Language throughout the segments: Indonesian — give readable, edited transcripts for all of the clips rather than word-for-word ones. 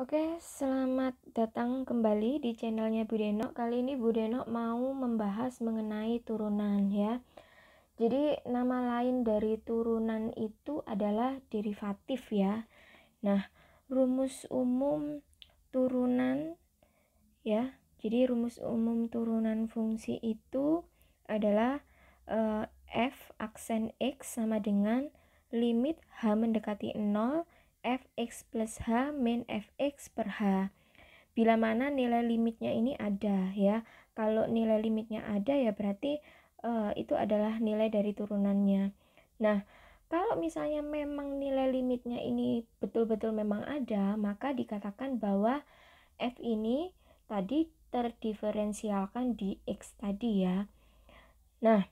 Oke, selamat datang kembali di channelnya Bu Deno. Kali ini Bu Deno mau membahas mengenai turunan ya. Jadi nama lain dari turunan itu adalah derivatif ya. Nah, rumus umum turunan ya. Jadi rumus umum turunan fungsi itu adalah f aksen x sama dengan limit h mendekati 0 fx plus h min fx per h. Bila mana nilai limitnya ini ada ya. Kalau nilai limitnya ada ya berarti itu adalah nilai dari turunannya. Nah, kalau misalnya memang nilai limitnya ini betul-betul memang ada, maka dikatakan bahwa f ini tadi terdiferensialkan di x tadi ya. Nah,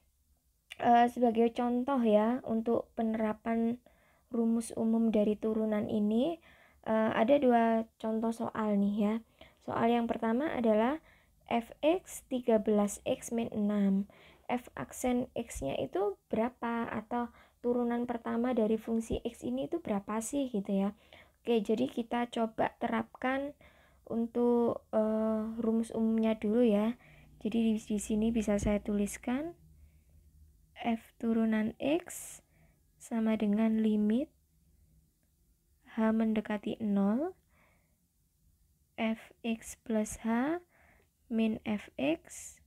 sebagai contoh ya untuk penerapan rumus umum dari turunan ini ada dua contoh soal nih ya. Soal yang pertama adalah fx 13x min 6. F aksen x-nya itu berapa, atau turunan pertama dari fungsi x ini itu berapa sih gitu ya. Oke, jadi kita coba terapkan untuk rumus umumnya dulu ya. Jadi di sini bisa saya tuliskan f turunan x sama dengan limit h mendekati 0 fx plus h min fx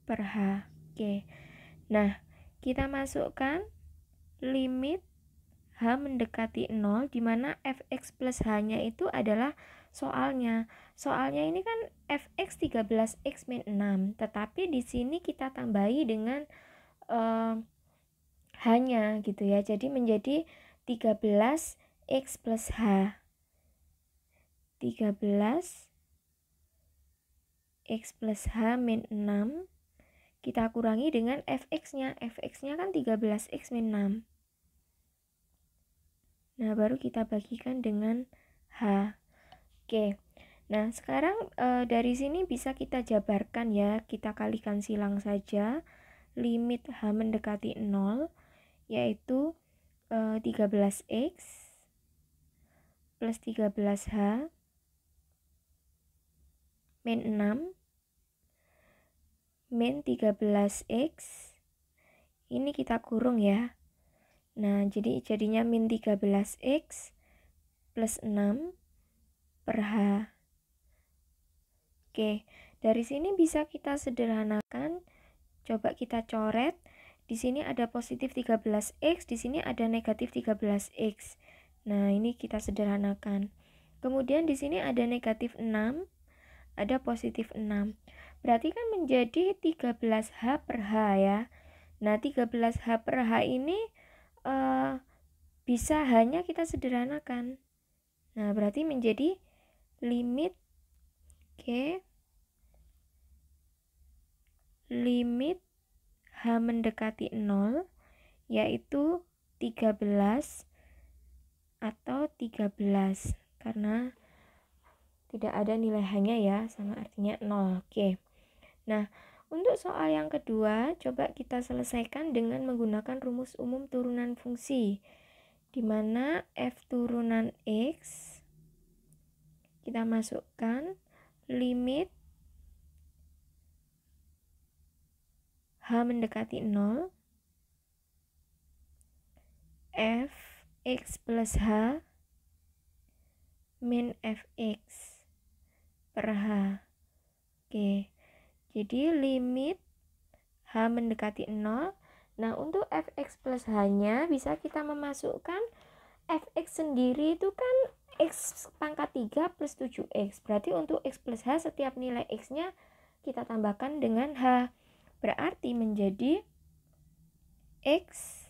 per h. Oke. Nah, kita masukkan limit h mendekati 0 di mana fx plus h-nya itu adalah soalnya. Soalnya ini kan fx 13x min 6, tetapi di sini kita tambahi dengan h-nya gitu ya. Jadi menjadi 13x plus h. 13x plus h min 6 kita kurangi dengan fx-nya. Fx-nya kan 13x min 6. Nah, baru kita bagikan dengan h. Oke. Nah, sekarang dari sini bisa kita jabarkan ya. Kita kalikan silang saja. Limit h mendekati 0 yaitu 13x plus 13h min 6 min 13x ini kita kurung ya. Nah, jadinya min 13x plus 6 per h. Oke, dari sini bisa kita sederhanakan. Coba kita coret. Di sini ada positif 13x, di sini ada negatif 13x. Nah, ini kita sederhanakan. Kemudian di sini ada negatif 6, ada positif 6. Berarti kan menjadi 13h per h ya. Nah, 13h per h ini bisa hanya kita sederhanakan. Nah, berarti menjadi limit limit h mendekati 0 yaitu 13 atau 13 karena tidak ada nilai h-nya ya, sama artinya 0. Oke. Nah, untuk soal yang kedua, coba kita selesaikan dengan menggunakan rumus umum turunan fungsi, di mana f turunan x kita masukkan limit h mendekati 0 fx plus h min fx per h. Oke, jadi limit h mendekati 0. Nah, untuk fx plus h-nya bisa kita memasukkan fx sendiri itu kan x pangkat 3 plus 7x. Berarti untuk x plus h setiap nilai x-nya kita tambahkan dengan h. Berarti menjadi x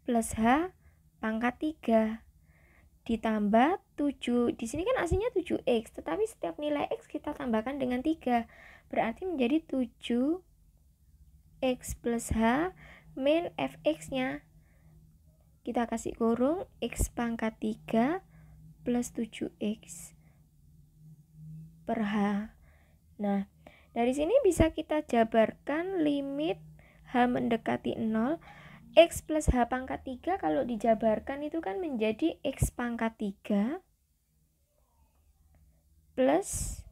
plus h pangkat 3 ditambah 7. Di sini kan aslinya 7x, tetapi setiap nilai x kita tambahkan dengan 3. Berarti menjadi 7x plus h min fx-nya. Kita kasih kurung x pangkat 3 plus 7x per h. Nah, dari sini bisa kita jabarkan limit h mendekati 0 X plus H pangkat 3 kalau dijabarkan itu kan menjadi X pangkat 3 plus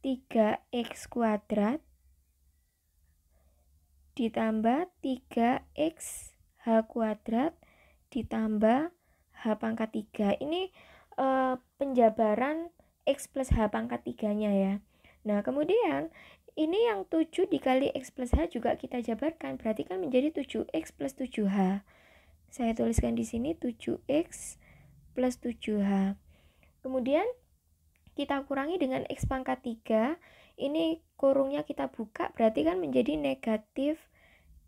3X kuadrat ditambah 3X H kuadrat ditambah H pangkat 3. Ini penjabaran X plus H pangkat 3-nya ya. Nah, kemudian ini yang 7 dikali X plus H juga kita jabarkan, berarti kan menjadi 7X plus 7H. Saya tuliskan di sini 7X plus 7H. Kemudian kita kurangi dengan X pangkat 3. Ini kurungnya kita buka, berarti kan menjadi negatif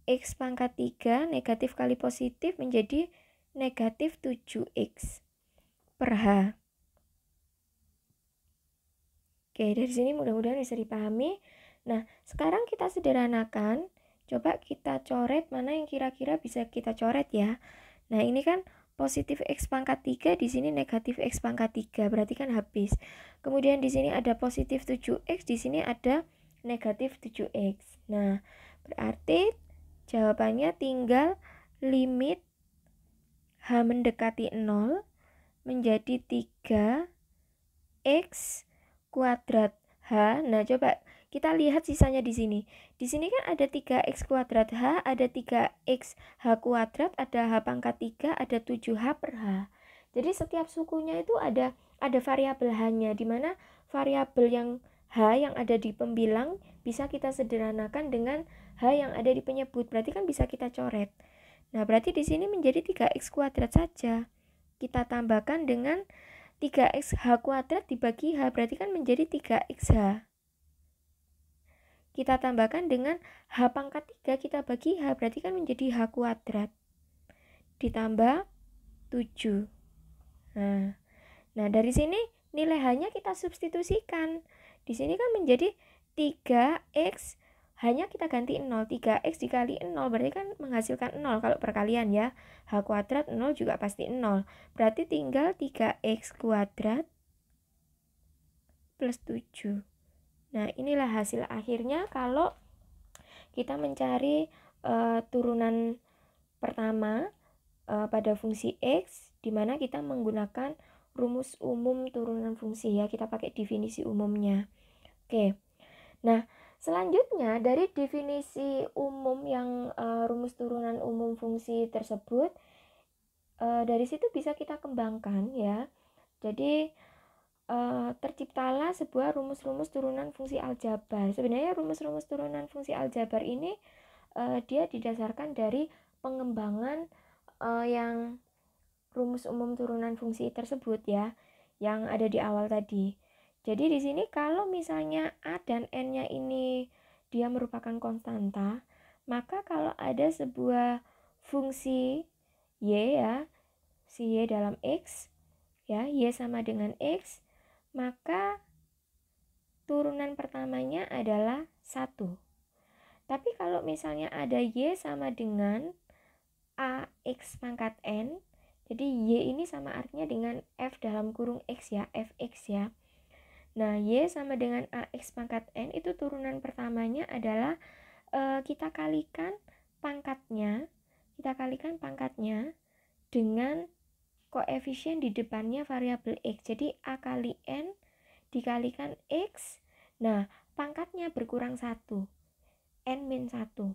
X pangkat 3, negatif kali positif menjadi negatif 7X per H. Oke, dari sini mudah-mudahan bisa dipahami. Nah, sekarang kita sederhanakan. Coba kita coret mana yang kira-kira bisa kita coret ya. Nah, ini kan positif X pangkat 3, di sini negatif X pangkat 3, berarti kan habis. Kemudian di sini ada positif 7X, di sini ada negatif 7X. Nah, berarti jawabannya tinggal limit H mendekati 0 menjadi 3X kuadrat H. Nah, coba kita lihat sisanya di sini. Di sini kan ada 3X kuadrat H, ada 3X H kuadrat, ada H pangkat 3, ada 7H per H. Jadi setiap sukunya itu ada variabel H-nya, di mana variabel yang H yang ada di pembilang bisa kita sederhanakan dengan H yang ada di penyebut. Berarti kan bisa kita coret. Nah, berarti di sini menjadi 3X kuadrat saja. Kita tambahkan dengan 3X H kuadrat dibagi H, berarti kan menjadi 3XH. Kita tambahkan dengan H pangkat 3, kita bagi H, berarti kan menjadi H kuadrat. Ditambah 7. Nah, dari sini nilai H-nya kita substitusikan. Di sini kan menjadi 3X, hanya kita ganti 0. 3X dikali 0 berarti kan menghasilkan 0 kalau perkalian ya. H kuadrat 0 juga pasti 0. Berarti tinggal 3X kuadrat plus 7. Nah, inilah hasil akhirnya kalau kita mencari turunan pertama pada fungsi X, di mana kita menggunakan rumus umum turunan fungsi ya, kita pakai definisi umumnya. Oke. Nah, selanjutnya dari definisi umum yang rumus turunan umum fungsi tersebut, dari situ bisa kita kembangkan ya. Jadi terciptalah sebuah rumus-rumus turunan fungsi aljabar. Sebenarnya rumus-rumus turunan fungsi aljabar ini dia didasarkan dari pengembangan yang rumus umum turunan fungsi tersebut ya, yang ada di awal tadi. Jadi di sini kalau misalnya A dan N-nya ini dia merupakan konstanta, maka kalau ada sebuah fungsi Y ya, si Y dalam X, ya, Y sama dengan X, maka turunan pertamanya adalah 1. Tapi kalau misalnya ada Y sama dengan AX pangkat N, jadi Y ini sama artinya dengan F dalam kurung X ya, Fx ya. Nah, Y sama dengan AX pangkat N itu turunan pertamanya adalah kita kalikan pangkatnya dengan koefisien di depannya variabel X. Jadi A kali N dikalikan X. Nah, pangkatnya berkurang 1. N min 1.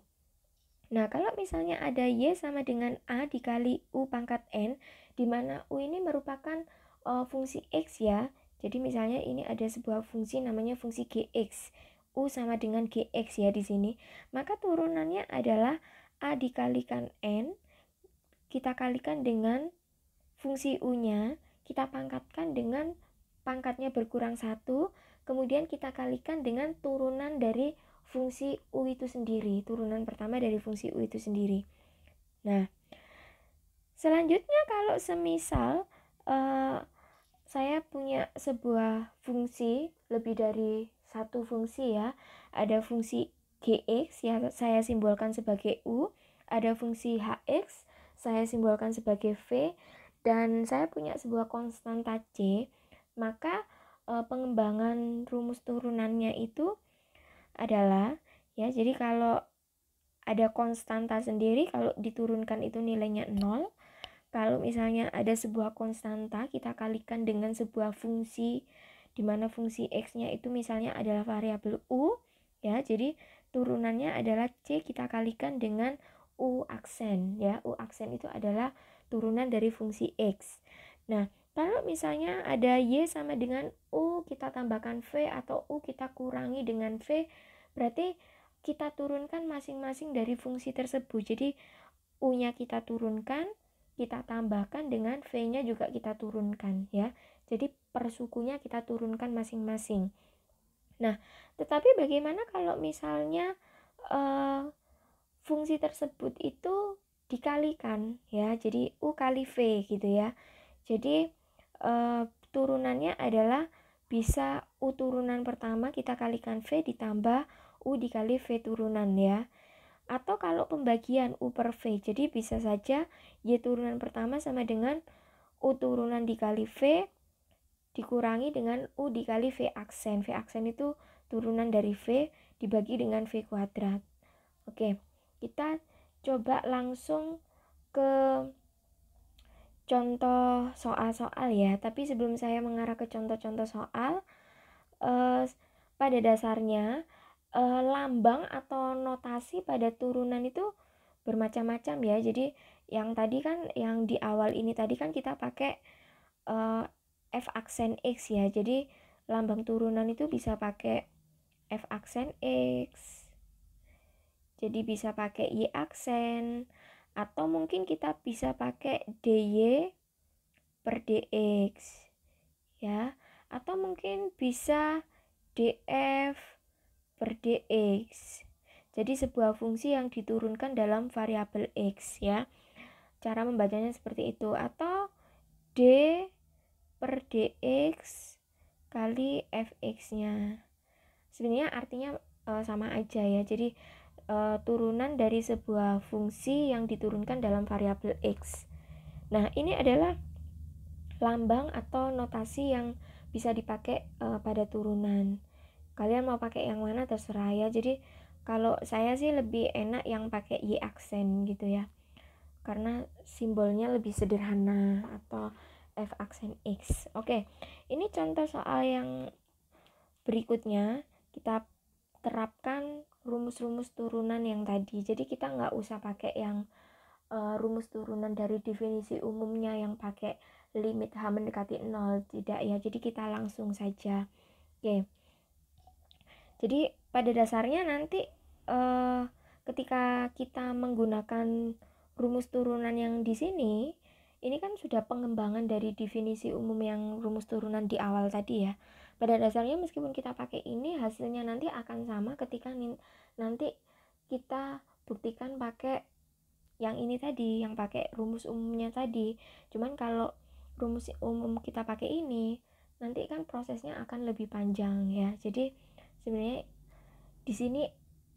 Nah, kalau misalnya ada Y sama dengan A dikali U pangkat N, di mana U ini merupakan fungsi X ya. Jadi misalnya ini ada sebuah fungsi namanya fungsi Gx. U sama dengan Gx ya di sini. Maka turunannya adalah A dikalikan N, kita kalikan dengan fungsi U-nya, kita pangkatkan dengan pangkatnya berkurang 1, kemudian kita kalikan dengan turunan dari fungsi U itu sendiri, turunan pertama dari fungsi U itu sendiri. Nah, selanjutnya kalau semisal saya punya sebuah fungsi, lebih dari satu fungsi ya, ada fungsi Gx ya saya simbolkan sebagai U, ada fungsi Hx saya simbolkan sebagai V, dan saya punya sebuah konstanta C, maka pengembangan rumus turunannya itu adalah ya, jadi kalau ada konstanta sendiri, kalau diturunkan itu nilainya 0. Kalau misalnya ada sebuah konstanta, kita kalikan dengan sebuah fungsi, di mana fungsi x-nya itu misalnya adalah variabel u, ya. Jadi turunannya adalah c, kita kalikan dengan u aksen, ya. U aksen itu adalah turunan dari fungsi x. Nah, kalau misalnya ada y sama dengan u, kita tambahkan v, atau u kita kurangi dengan v, berarti kita turunkan masing-masing dari fungsi tersebut. Jadi u-nya kita turunkan, kita tambahkan dengan v-nya juga kita turunkan, ya. Jadi per sukunya kita turunkan masing-masing. Nah, tetapi bagaimana kalau misalnya fungsi tersebut itu dikalikan, ya. Jadi u kali v gitu, ya. Jadi turunannya adalah bisa u turunan pertama kita kalikan v ditambah u dikali v turunan, ya. Atau kalau pembagian u per v, jadi bisa saja y turunan pertama sama dengan u turunan dikali v dikurangi dengan u dikali v aksen. V aksen itu turunan dari v dibagi dengan v kuadrat. Oke, kita coba langsung ke contoh soal-soal, ya. Tapi sebelum saya mengarah ke contoh-contoh soal, pada dasarnya lambang atau notasi pada turunan itu bermacam-macam, ya. Jadi yang tadi kan, yang di awal ini tadi kan kita pakai f aksen x, ya. Jadi lambang turunan itu bisa pakai f aksen x, jadi bisa pakai y aksen, atau mungkin kita bisa pakai dy per dx, ya. Atau mungkin bisa df per dx. Jadi sebuah fungsi yang diturunkan dalam variabel x, ya. Cara membacanya seperti itu. Atau d per dx kali fx-nya. Sebenarnya artinya sama aja, ya. Jadi turunan dari sebuah fungsi yang diturunkan dalam variabel x. Nah, ini adalah lambang atau notasi yang bisa dipakai pada turunan. Kalian mau pakai yang mana terserah, ya. Jadi kalau saya sih lebih enak yang pakai y aksen gitu, ya, karena simbolnya lebih sederhana, atau f aksen x. Oke, ini contoh soal yang berikutnya. Kita terapkan rumus-rumus turunan yang tadi. Jadi kita nggak usah pakai yang rumus turunan dari definisi umumnya yang pakai limit h mendekati 0, tidak, ya. Jadi kita langsung saja. Oke. Jadi pada dasarnya nanti ketika kita menggunakan rumus turunan yang di sini, ini kan sudah pengembangan dari definisi umum yang rumus turunan di awal tadi, ya. Pada dasarnya meskipun kita pakai ini, hasilnya nanti akan sama ketika nanti kita buktikan pakai yang ini tadi, yang pakai rumus umumnya tadi. Cuman kalau rumus umum kita pakai ini, nanti kan prosesnya akan lebih panjang, ya. Jadi sebenarnya di sini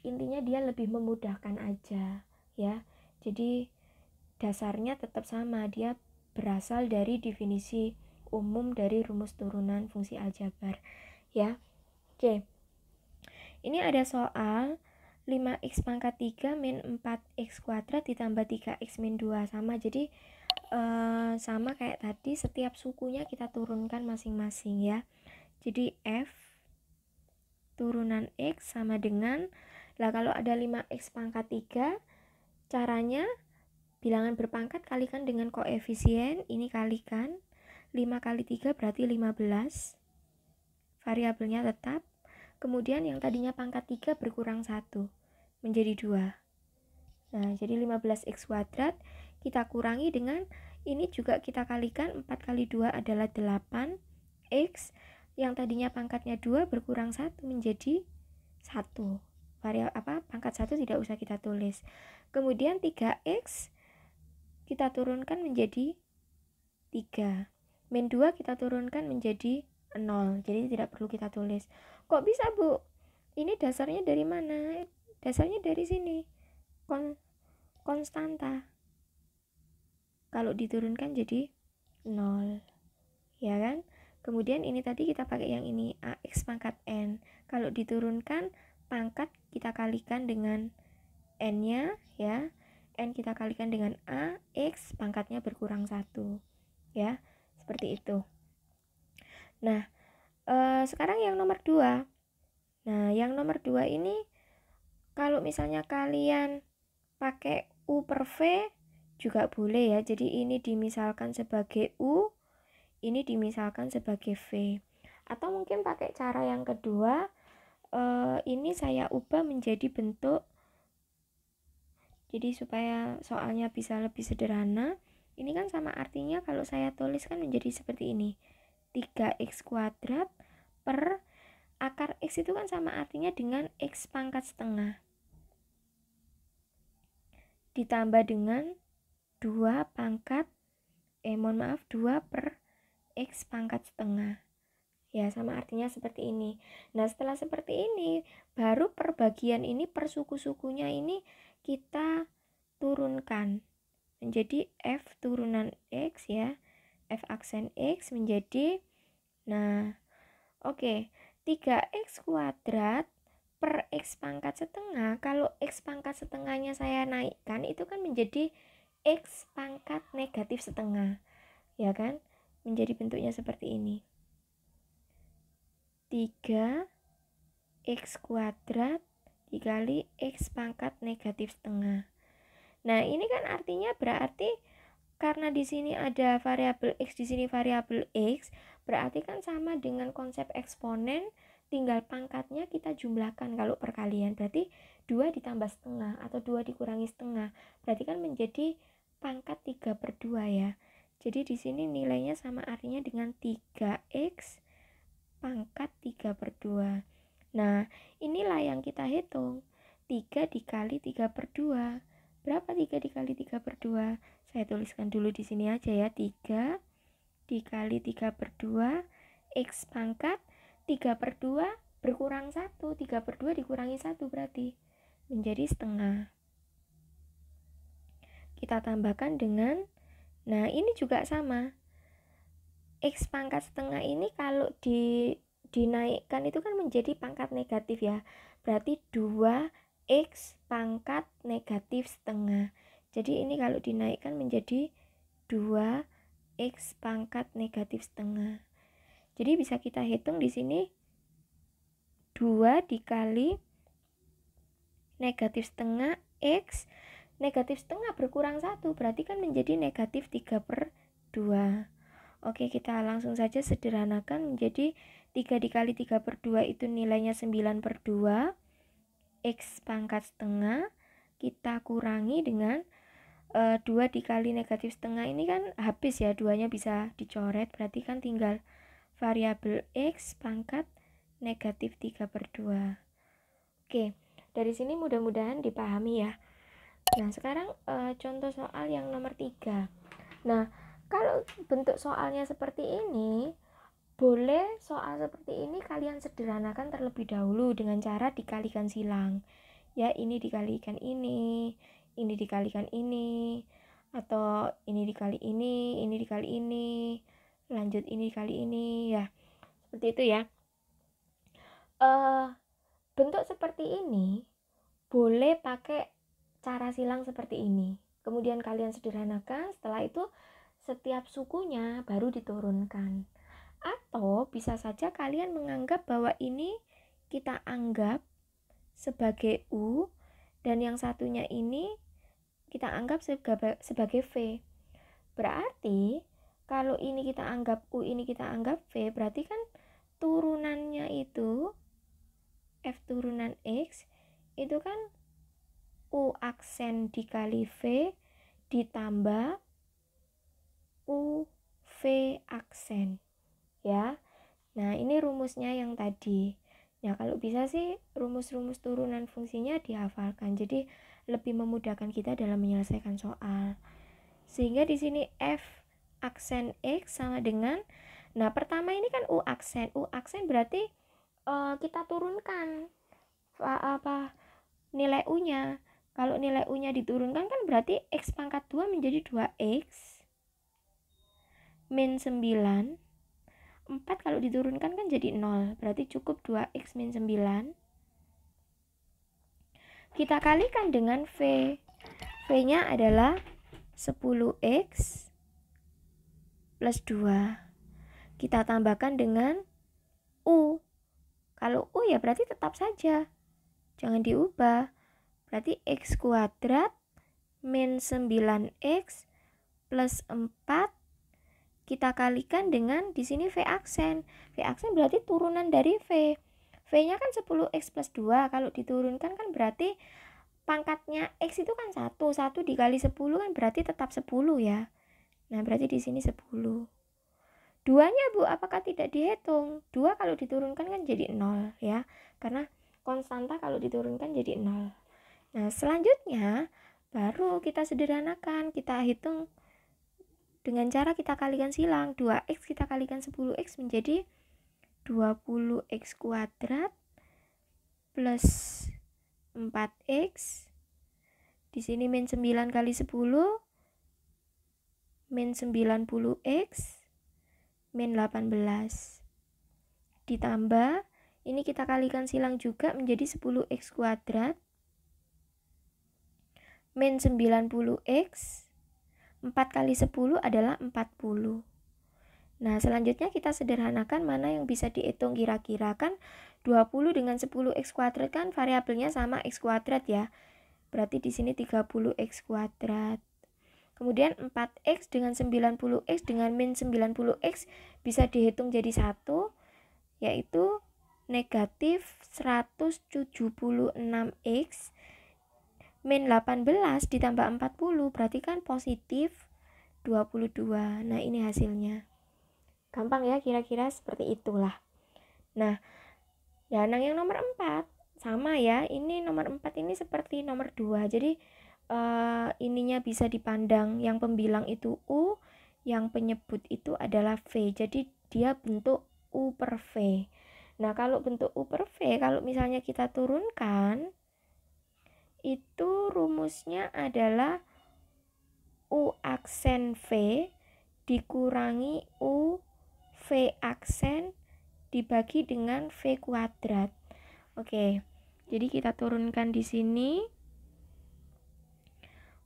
intinya dia lebih memudahkan aja, ya. Jadi dasarnya tetap sama, dia berasal dari definisi umum dari rumus turunan fungsi aljabar, ya. Oke. Ini ada soal 5x pangkat 3 min 4x kuadrat ditambah 3x min 2, sama. Jadi sama kayak tadi, setiap sukunya kita turunkan masing-masing, ya. Jadi f turunan x sama dengan, kalau ada 5x pangkat 3, caranya bilangan berpangkat kalikan dengan koefisien, ini kalikan 5 kali 3 berarti 15, variabelnya tetap. Kemudian yang tadinya pangkat 3 berkurang 1 menjadi 2. Nah, jadi 15x kuadrat kita kurangi dengan, ini juga kita kalikan, 4 kali 2 adalah 8x, yang tadinya pangkatnya 2 berkurang 1 menjadi 1. Pangkat 1 tidak usah kita tulis. Kemudian 3x kita turunkan menjadi 3. Min 2 kita turunkan menjadi 0. Jadi tidak perlu kita tulis. Kok bisa, Bu? Ini dasarnya dari mana? Dasarnya dari sini. Konstanta. Kalau diturunkan jadi 0. Ya kan? Kemudian ini tadi kita pakai yang ini, ax pangkat n. Kalau diturunkan, pangkat kita kalikan dengan N-nya ya, N kita kalikan dengan A, X pangkatnya berkurang 1 ya, seperti itu. Nah sekarang yang nomor 2. Nah yang nomor 2 ini kalau misalnya kalian pakai U per V juga boleh ya, jadi ini dimisalkan sebagai U, ini dimisalkan sebagai V. Atau mungkin pakai cara yang kedua, ini saya ubah menjadi bentuk, jadi supaya soalnya bisa lebih sederhana. Ini kan sama artinya kalau saya tuliskan menjadi seperti ini, 3x kuadrat per akar X itu kan sama artinya dengan X pangkat setengah ditambah dengan 2 per X pangkat setengah. Ya, sama artinya seperti ini. Nah, setelah seperti ini, baru perbagian ini per suku-sukunya ini kita turunkan menjadi F turunan X ya. F aksen X menjadi, nah, oke, 3x kuadrat per X pangkat setengah. Kalau X pangkat setengahnya saya naikkan, itu kan menjadi X pangkat negatif setengah. Ya kan? Menjadi bentuknya seperti ini. 3x kuadrat dikali X pangkat negatif setengah. Nah, ini kan artinya berarti karena di sini ada variabel X, di sini variabel X, berarti kan sama dengan konsep eksponen, tinggal pangkatnya kita jumlahkan kalau perkalian. Berarti 2 ditambah setengah atau 2 dikurangi setengah. Berarti kan menjadi pangkat 3 per 2 ya. Jadi di sini nilainya sama artinya dengan 3x pangkat 3 per 2. Nah, inilah yang kita hitung. 3 dikali 3 per 2. Berapa 3 dikali 3 per 2? Saya tuliskan dulu di sini aja ya. 3 dikali 3 per 2. X pangkat 3 per 2 berkurang 1. 3 per 2 dikurangi 1 berarti menjadi setengah. Kita tambahkan dengan, nah ini juga sama. X pangkat setengah ini kalau dinaikkan itu kan menjadi pangkat negatif ya. Berarti 2x pangkat negatif setengah. Jadi ini kalau dinaikkan menjadi 2x pangkat negatif setengah. Jadi bisa kita hitung di sini 2 dikali negatif setengah X, negatif setengah berkurang 1, berarti kan menjadi negatif 3 per 2. Oke, kita langsung saja sederhanakan menjadi 3 dikali 3 per 2 itu nilainya 9 per 2. X pangkat setengah kita kurangi dengan 2 dikali negatif setengah ini kan habis ya, 2-nya bisa dicoret, berarti kan tinggal variabel X pangkat negatif 3 per 2. Oke, dari sini mudah-mudahan dipahami ya. Nah, sekarang contoh soal yang nomor 3. Nah, kalau bentuk soalnya seperti ini, boleh soal seperti ini kalian sederhanakan terlebih dahulu dengan cara dikalikan silang. Ya, ini dikalikan ini dikalikan ini, atau ini dikali ini dikali ini, lanjut ini dikali ini, ya. Seperti itu ya. Bentuk seperti ini boleh pakai cara silang seperti ini. Kemudian kalian sederhanakan, setelah itu setiap sukunya baru diturunkan. Atau bisa saja kalian menganggap bahwa ini kita anggap sebagai U dan yang satunya ini kita anggap sebagai V. Berarti kalau ini kita anggap U, ini kita anggap V, berarti kan turunannya itu F turunan X itu kan U aksen dikali V ditambah U V aksen ya. Nah, ini rumusnya yang tadi. Nah, kalau bisa sih rumus-rumus turunan fungsinya dihafalkan. Jadi lebih memudahkan kita dalam menyelesaikan soal. Sehingga di sini F aksen X sama dengan, nah pertama ini kan U aksen. U aksen berarti kita turunkan nilai U-nya. Kalau nilai U-nya diturunkan kan berarti X pangkat 2 menjadi 2X min 9. 4 kalau diturunkan kan jadi 0. Berarti cukup 2X min 9. Kita kalikan dengan V. V-nya adalah 10X plus 2. Kita tambahkan dengan U. Kalau U ya berarti tetap saja, jangan diubah. Berarti X kuadrat min 9X plus 4. Kita kalikan dengan di sini V aksen. V aksen berarti turunan dari V. V-nya kan 10X plus 2. Kalau diturunkan kan berarti pangkatnya X itu kan 1. 1 dikali 10 kan berarti tetap 10 ya. Nah, berarti di sini 10. 2-nya Bu, apakah tidak dihitung? 2 kalau diturunkan kan jadi 0 ya. Karena konstanta kalau diturunkan jadi 0. Nah, selanjutnya baru kita sederhanakan. Kita hitung dengan cara kita kalikan silang. 2X kita kalikan 10X menjadi 20X kuadrat plus 4X. Di sini min 9 kali 10 min 90X min 18. Ditambah, ini kita kalikan silang juga menjadi 10X kuadrat min 90X. 4 kali 10 adalah 40. Nah, selanjutnya kita sederhanakan mana yang bisa dihitung kira-kira. Kan 20 dengan 10X kuadrat kan variabelnya sama X kuadrat ya. Berarti di sini 30X kuadrat. Kemudian 4X dengan 90X dengan min 90X bisa dihitung jadi 1, yaitu negatif 176X min 18 ditambah 40, berarti kan positif 22. Nah, ini hasilnya. Gampang ya, kira-kira seperti itulah. Nah, yang nomor 4 sama ya, ini nomor 4 ini seperti nomor 2. Jadi ininya bisa dipandang, yang pembilang itu U, yang penyebut itu adalah V. Jadi dia bentuk U per V. Nah, kalau bentuk U per V, kalau misalnya kita turunkan, itu rumusnya adalah U aksen V dikurangi U V aksen dibagi dengan V kuadrat. Oke, jadi kita turunkan di sini.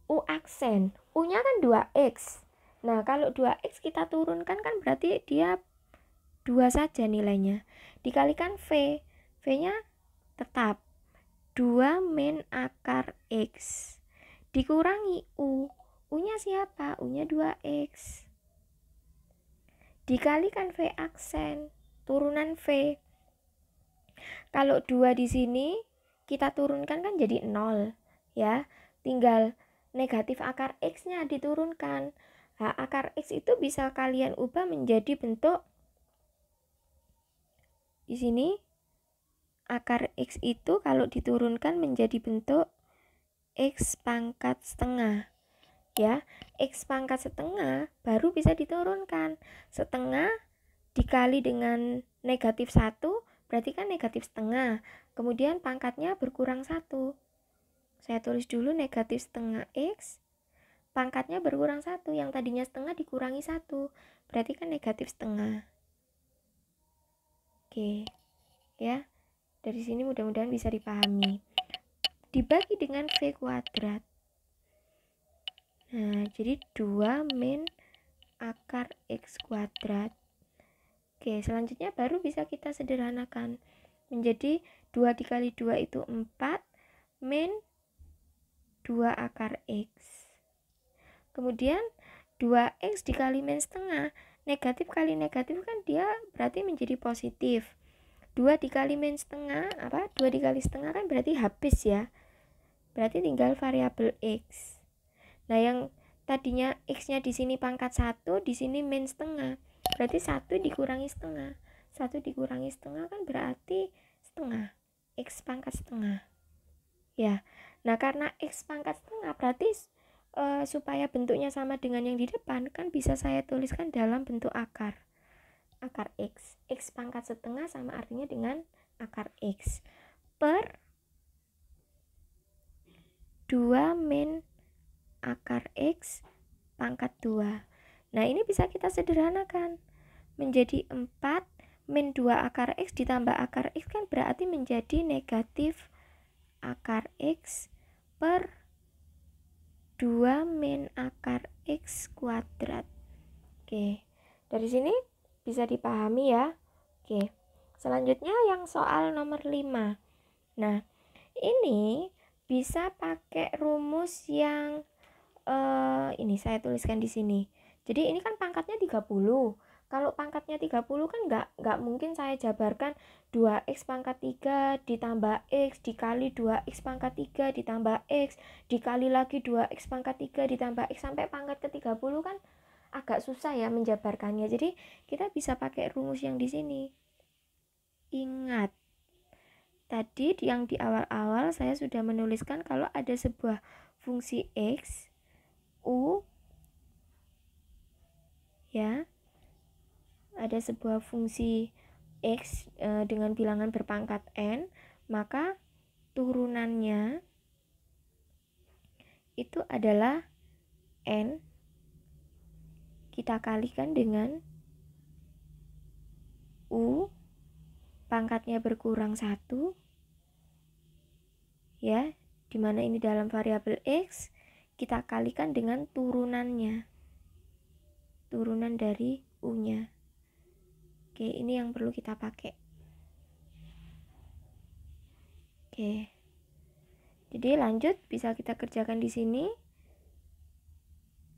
U aksen, U-nya kan 2X. Nah, kalau 2X kita turunkan kan berarti dia 2 saja nilainya. Dikalikan V. V-nya tetap 2 min akar X. Dikurangi U. U-nya siapa? U-nya 2X. Dikalikan V aksen, turunan V. Kalau 2 di sini kita turunkan kan jadi 0 ya. Tinggal negatif akar X-nya diturunkan. Nah, akar X itu bisa kalian ubah menjadi bentuk di sini. Akar X itu kalau diturunkan menjadi bentuk X pangkat setengah. Ya, X pangkat setengah baru bisa diturunkan. Setengah dikali dengan negatif 1 berarti kan negatif setengah. Kemudian pangkatnya berkurang 1. Saya tulis dulu negatif setengah X, pangkatnya berkurang 1, yang tadinya setengah dikurangi 1, berarti kan negatif setengah. Oke, ya, dari sini mudah-mudahan bisa dipahami. Dibagi dengan V kuadrat. Nah, jadi 2 min akar X kuadrat. Oke, selanjutnya baru bisa kita sederhanakan. Menjadi 2 dikali 2 itu 4 min 2 akar X. Kemudian 2X dikali min setengah. Negatif kali negatif kan dia berarti menjadi positif. 2 dikali min setengah, 2 dikali setengah kan berarti habis ya. Berarti tinggal variabel X. Nah, yang tadinya X-nya di sini pangkat 1, di sini min setengah. Berarti 1 dikurangi setengah. 1 dikurangi setengah kan berarti setengah. X pangkat setengah. Ya. Nah, karena X pangkat setengah berarti supaya bentuknya sama dengan yang di depan kan bisa saya tuliskan dalam bentuk akar X. X pangkat setengah sama artinya dengan akar X per 2 min akar X pangkat 2. Nah, ini bisa kita sederhanakan menjadi 4 min 2 akar X ditambah akar X kan berarti menjadi negatif akar X per 2 min akar X kuadrat. Oke, dari sini bisa dipahami ya. Oke, selanjutnya yang soal nomor 5. Nah, ini bisa pakai rumus yang ini saya tuliskan di sini. Jadi ini kan pangkatnya 30. Kalau pangkatnya 30 kan nggak mungkin saya jabarkan 2x pangkat 3 ditambah x dikali 2x pangkat 3 ditambah x dikali lagi 2x pangkat 3 ditambah x sampai pangkat ke 30 kan agak susah ya menjabarkannya. Jadi kita bisa pakai rumus yang di sini. Ingat, tadi yang di awal-awal saya sudah menuliskan kalau ada sebuah fungsi x u ya, ada sebuah fungsi x dengan bilangan berpangkat n, maka turunannya itu adalah n kita kalikan dengan u pangkatnya berkurang 1 ya, dimana ini dalam variabel x, kita kalikan dengan turunannya, turunan dari u-nya. Oke, ini yang perlu kita pakai. Oke, jadi lanjut, bisa kita kerjakan di sini.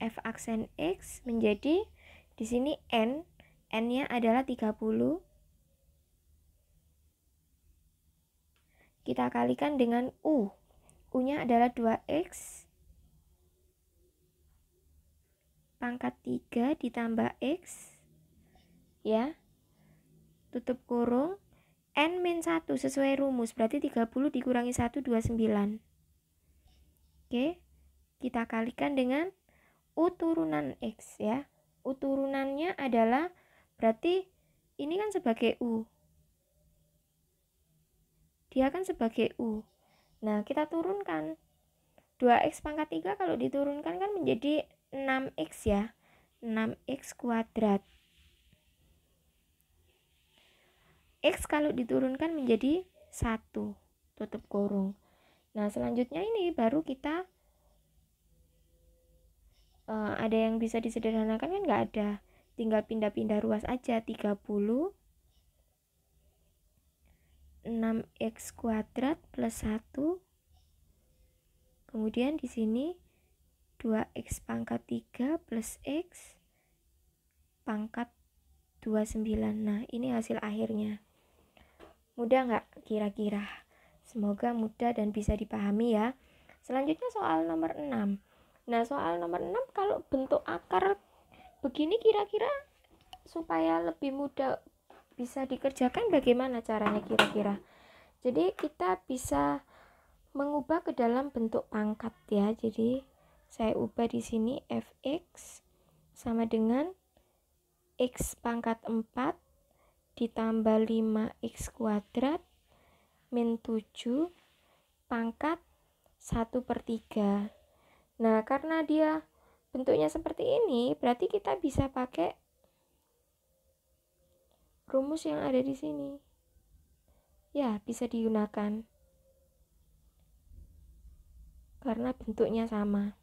F aksen x menjadi di sini n-nya adalah 30. Kita kalikan dengan u-nya adalah 2x pangkat 3 ditambah x ya, tutup kurung, n min 1 sesuai rumus, berarti 30 dikurangi 1, 29. Oke, kita kalikan dengan u turunan x ya. U turunannya adalah, berarti ini kan sebagai u, dia kan sebagai u. Nah, kita turunkan 2x pangkat 3 kalau diturunkan kan menjadi 6x ya, 6x kuadrat. X kalau diturunkan menjadi 1, tutup kurung. Nah, selanjutnya ini baru kita ada yang bisa disederhanakan kan? Nggak ada, tinggal pindah-pindah ruas aja. 30 6x kuadrat plus 1, kemudian di sini 2x pangkat 3 plus x pangkat 29. Nah, ini hasil akhirnya. Mudah nggak kira-kira? Semoga mudah dan bisa dipahami ya. Selanjutnya soal nomor 6. Nah, soal nomor 6 kalau bentuk akar begini kira-kira supaya lebih mudah bisa dikerjakan bagaimana caranya kira-kira? Jadi kita bisa mengubah ke dalam bentuk pangkat ya. Jadi saya ubah di sini fx sama dengan x pangkat 4 ditambah 5x kuadrat min 7 pangkat 1/3. Nah, karena dia bentuknya seperti ini, berarti kita bisa pakai rumus yang ada di sini. Ya, bisa digunakan. Karena bentuknya sama.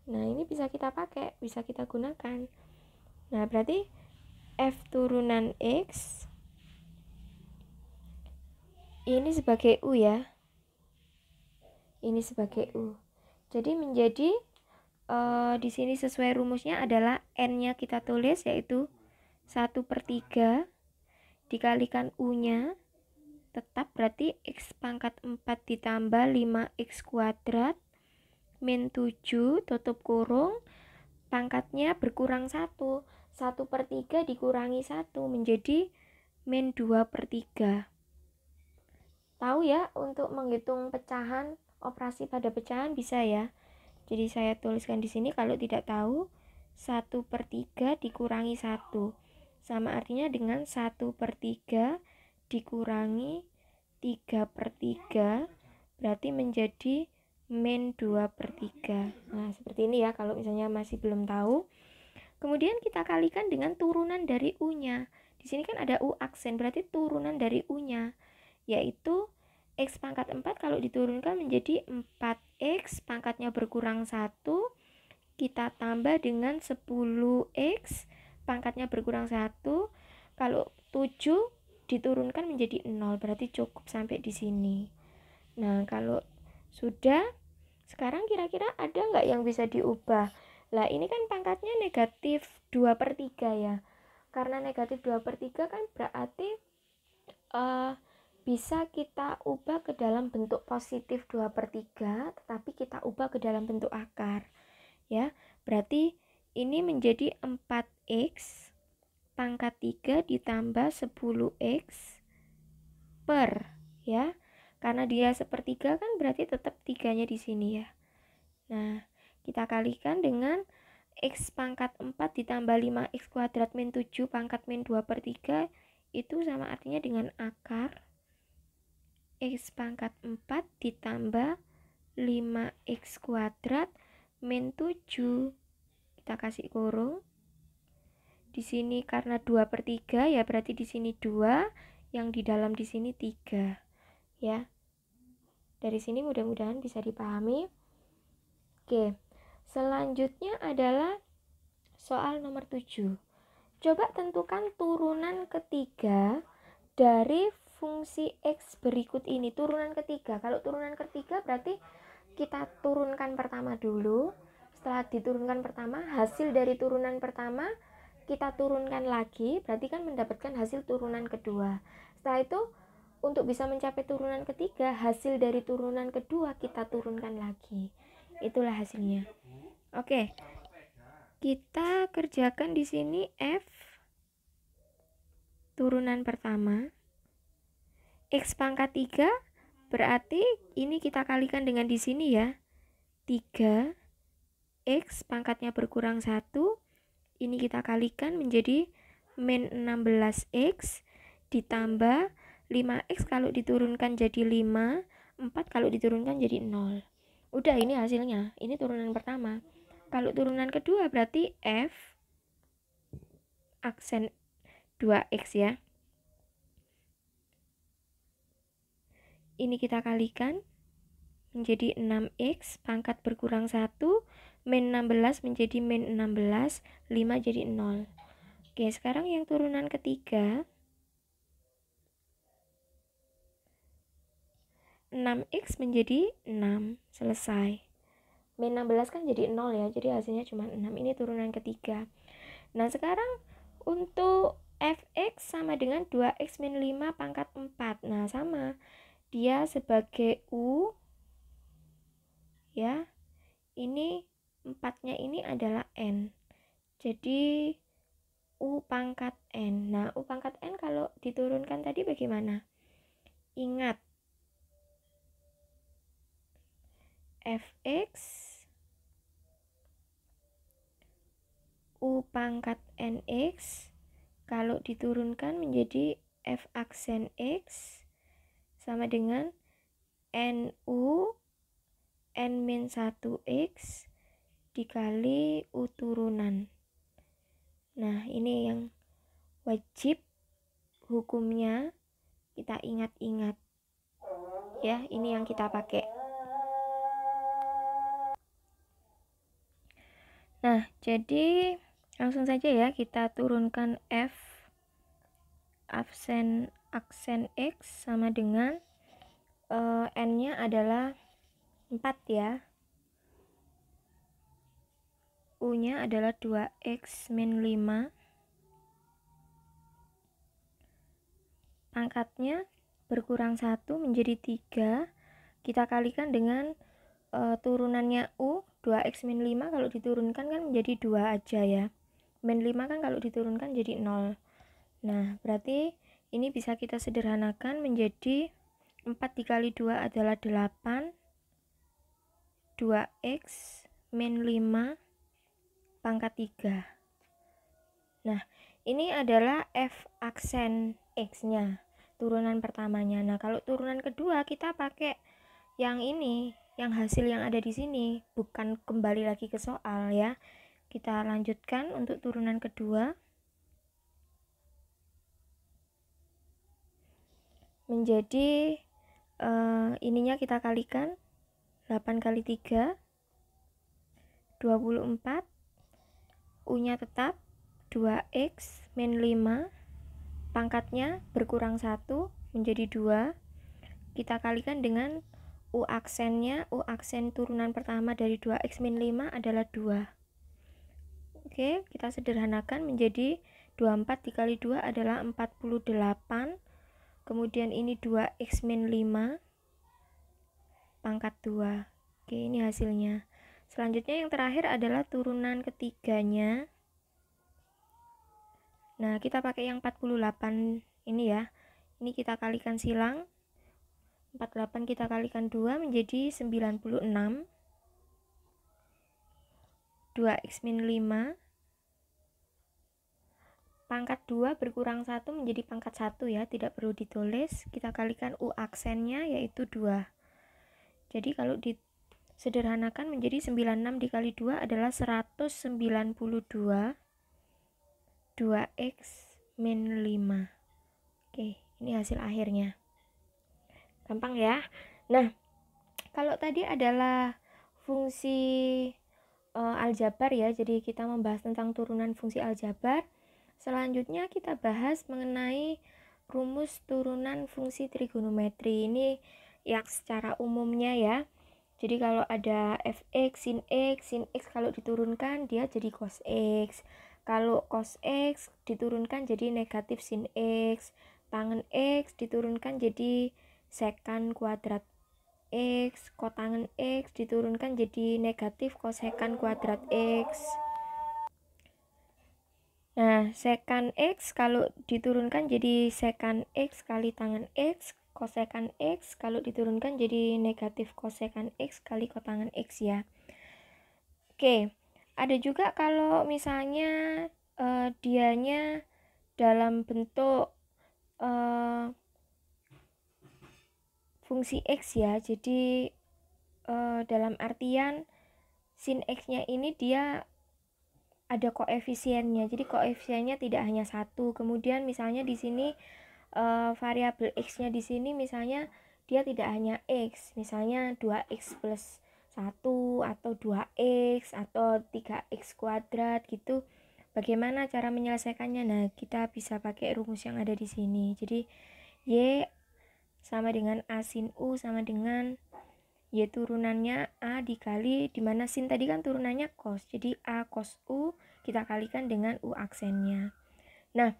Nah, ini bisa kita pakai, bisa kita gunakan. Nah, berarti f turunan x ini sebagai u ya. Ini sebagai u. Jadi menjadi di sini sesuai rumusnya adalah n-nya kita tulis yaitu 1/3 dikalikan u-nya tetap, berarti x pangkat 4 ditambah 5x kuadrat min 7 tutup kurung, pangkatnya berkurang 1, 1/3 dikurangi 1 menjadi min 2/3. Tahu ya, untuk menghitung pecahan, operasi pada pecahan bisa ya. Jadi saya tuliskan di sini, kalau tidak tahu 1/3 dikurangi 1 sama artinya dengan 1/3 dikurangi 3/3 berarti menjadi min 2/3. Nah, seperti ini ya kalau misalnya masih belum tahu. Kemudian kita kalikan dengan turunan dari u-nya. Di sini kan ada u aksen, berarti turunan dari u-nya yaitu X pangkat 4 kalau diturunkan menjadi 4X pangkatnya berkurang 1, kita tambah dengan 10X pangkatnya berkurang 1. Kalau 7 diturunkan menjadi 0, berarti cukup sampai di sini. Nah, kalau sudah, sekarang kira-kira ada nggak yang bisa diubah? Lah, ini kan pangkatnya negatif 2/3 ya. Karena negatif 2/3 kan berarti bisa kita ubah ke dalam bentuk positif 2/3, tetapi kita ubah ke dalam bentuk akar. Ya, berarti ini menjadi 4X pangkat 3 ditambah 10X per, ya. Karena dia sepertiga kan berarti tetap 3-nya di sini ya. Nah, kita kalikan dengan X pangkat 4 ditambah 5X kuadrat min 7 pangkat min 2/3, itu sama artinya dengan akar X pangkat 4 ditambah 5X kuadrat min 7. Kita kasih kurung. Di sini karena 2/3 ya, berarti di sini 2, yang di dalam di sini 3. Ya. Dari sini mudah-mudahan bisa dipahami. Oke. Selanjutnya adalah soal nomor 7. Coba tentukan turunan ketiga dari fungsi X berikut ini. Turunan ketiga. Kalau turunan ketiga berarti kita turunkan pertama dulu. Setelah diturunkan pertama, hasil dari turunan pertama kita turunkan lagi, berarti kan mendapatkan hasil turunan kedua. Setelah itu, untuk bisa mencapai turunan ketiga, hasil dari turunan kedua kita turunkan lagi. Itulah hasilnya. Oke. Kita kerjakan di sini F turunan pertama. X pangkat 3 berarti ini kita kalikan dengan di sini ya. 3 X pangkatnya berkurang 1. Ini kita kalikan menjadi min 16X ditambah 5X kalau diturunkan jadi 5, 4 kalau diturunkan jadi 0. Udah, ini hasilnya. Ini turunan pertama. Kalau turunan kedua berarti F aksen 2X ya. Ini kita kalikan menjadi 6X pangkat berkurang 1, min 16 menjadi min 16, 5 jadi 0. Oke, sekarang yang turunan ketiga, 6X menjadi 6, selesai. Min 16 kan jadi 0 ya, jadi hasilnya cuma 6. Ini turunan ketiga. Nah, sekarang untuk Fx sama dengan 2X min 5 pangkat 4. Nah, sama. Dia sebagai U, ya. Ini 4-nya ini adalah N. Jadi, U pangkat N. Nah, U pangkat N kalau diturunkan tadi bagaimana? Ingat, Fx U pangkat Nx kalau diturunkan menjadi F aksen X sama dengan NU N-1X dikali U turunan. Nah, ini yang wajib hukumnya kita ingat-ingat. Ya, ini yang kita pakai. Nah, jadi langsung saja ya kita turunkan F aksen X sama dengan N-nya adalah 4 ya. U-nya adalah 2X min 5. Pangkatnya berkurang 1 menjadi 3. Kita kalikan dengan turunannya U, 2X min 5 kalau diturunkan kan menjadi 2 aja ya. Min 5 kan kalau diturunkan jadi 0. Nah, berarti ini bisa kita sederhanakan menjadi 4 dikali 2 adalah 8. 2X min 5 pangkat 3. Nah, ini adalah F aksen X-nya, turunan pertamanya. Nah, kalau turunan kedua kita pakai yang ini, yang hasil yang ada di sini, bukan kembali lagi ke soal ya. Kita lanjutkan untuk turunan kedua. Menjadi ininya kita kalikan, 8 kali 3 24, U-nya tetap 2x min 5, pangkatnya berkurang 1 menjadi 2, kita kalikan dengan U aksennya, U aksen turunan pertama dari 2x min 5 adalah 2. Oke, kita sederhanakan menjadi 24 dikali 2 adalah 48, kemudian ini 2x min 5 pangkat 2. Oke, ini hasilnya. Selanjutnya yang terakhir adalah turunan ketiganya. Nah, kita pakai yang 48 ini ya. Ini kita kalikan silang. 48 kita kalikan 2 menjadi 96. 2x min 5. Pangkat 2 berkurang 1 menjadi pangkat 1 ya, tidak perlu ditulis. Kita kalikan U aksennya yaitu 2. Jadi kalau disederhanakan menjadi 96 dikali 2 adalah 192 2x min 5. Oke, ini hasil akhirnya. Gampang ya. Nah, kalau tadi adalah fungsi aljabar ya, jadi kita membahas tentang turunan fungsi aljabar. Selanjutnya kita bahas mengenai rumus turunan fungsi trigonometri. Ini yang secara umumnya ya. Jadi kalau ada fx, sin x kalau diturunkan dia jadi cos x. Kalau cos x diturunkan jadi negatif sin x. Tangen x diturunkan jadi sekan kuadrat x. Kotangen x diturunkan jadi negatif kosekan kuadrat x. Nah, sekan x kalau diturunkan jadi sekan x kali tangen x. Kosekan x kalau diturunkan jadi negatif kosekan x kali kotangen x ya. Oke, ada juga kalau misalnya dianya dalam bentuk fungsi x ya, jadi dalam artian sin x-nya ini dia ada koefisiennya, jadi koefisiennya tidak hanya satu. Kemudian misalnya di sini variabel x-nya di sini misalnya dia tidak hanya x, misalnya 2x plus 1 atau 2x atau 3x kuadrat gitu. Bagaimana cara menyelesaikannya? Nah, kita bisa pakai rumus yang ada di sini. Jadi y sama dengan a sin u sama dengan y turunannya a dikali, dimana sin tadi kan turunannya cos, jadi a cos u kita kalikan dengan u aksennya. Nah,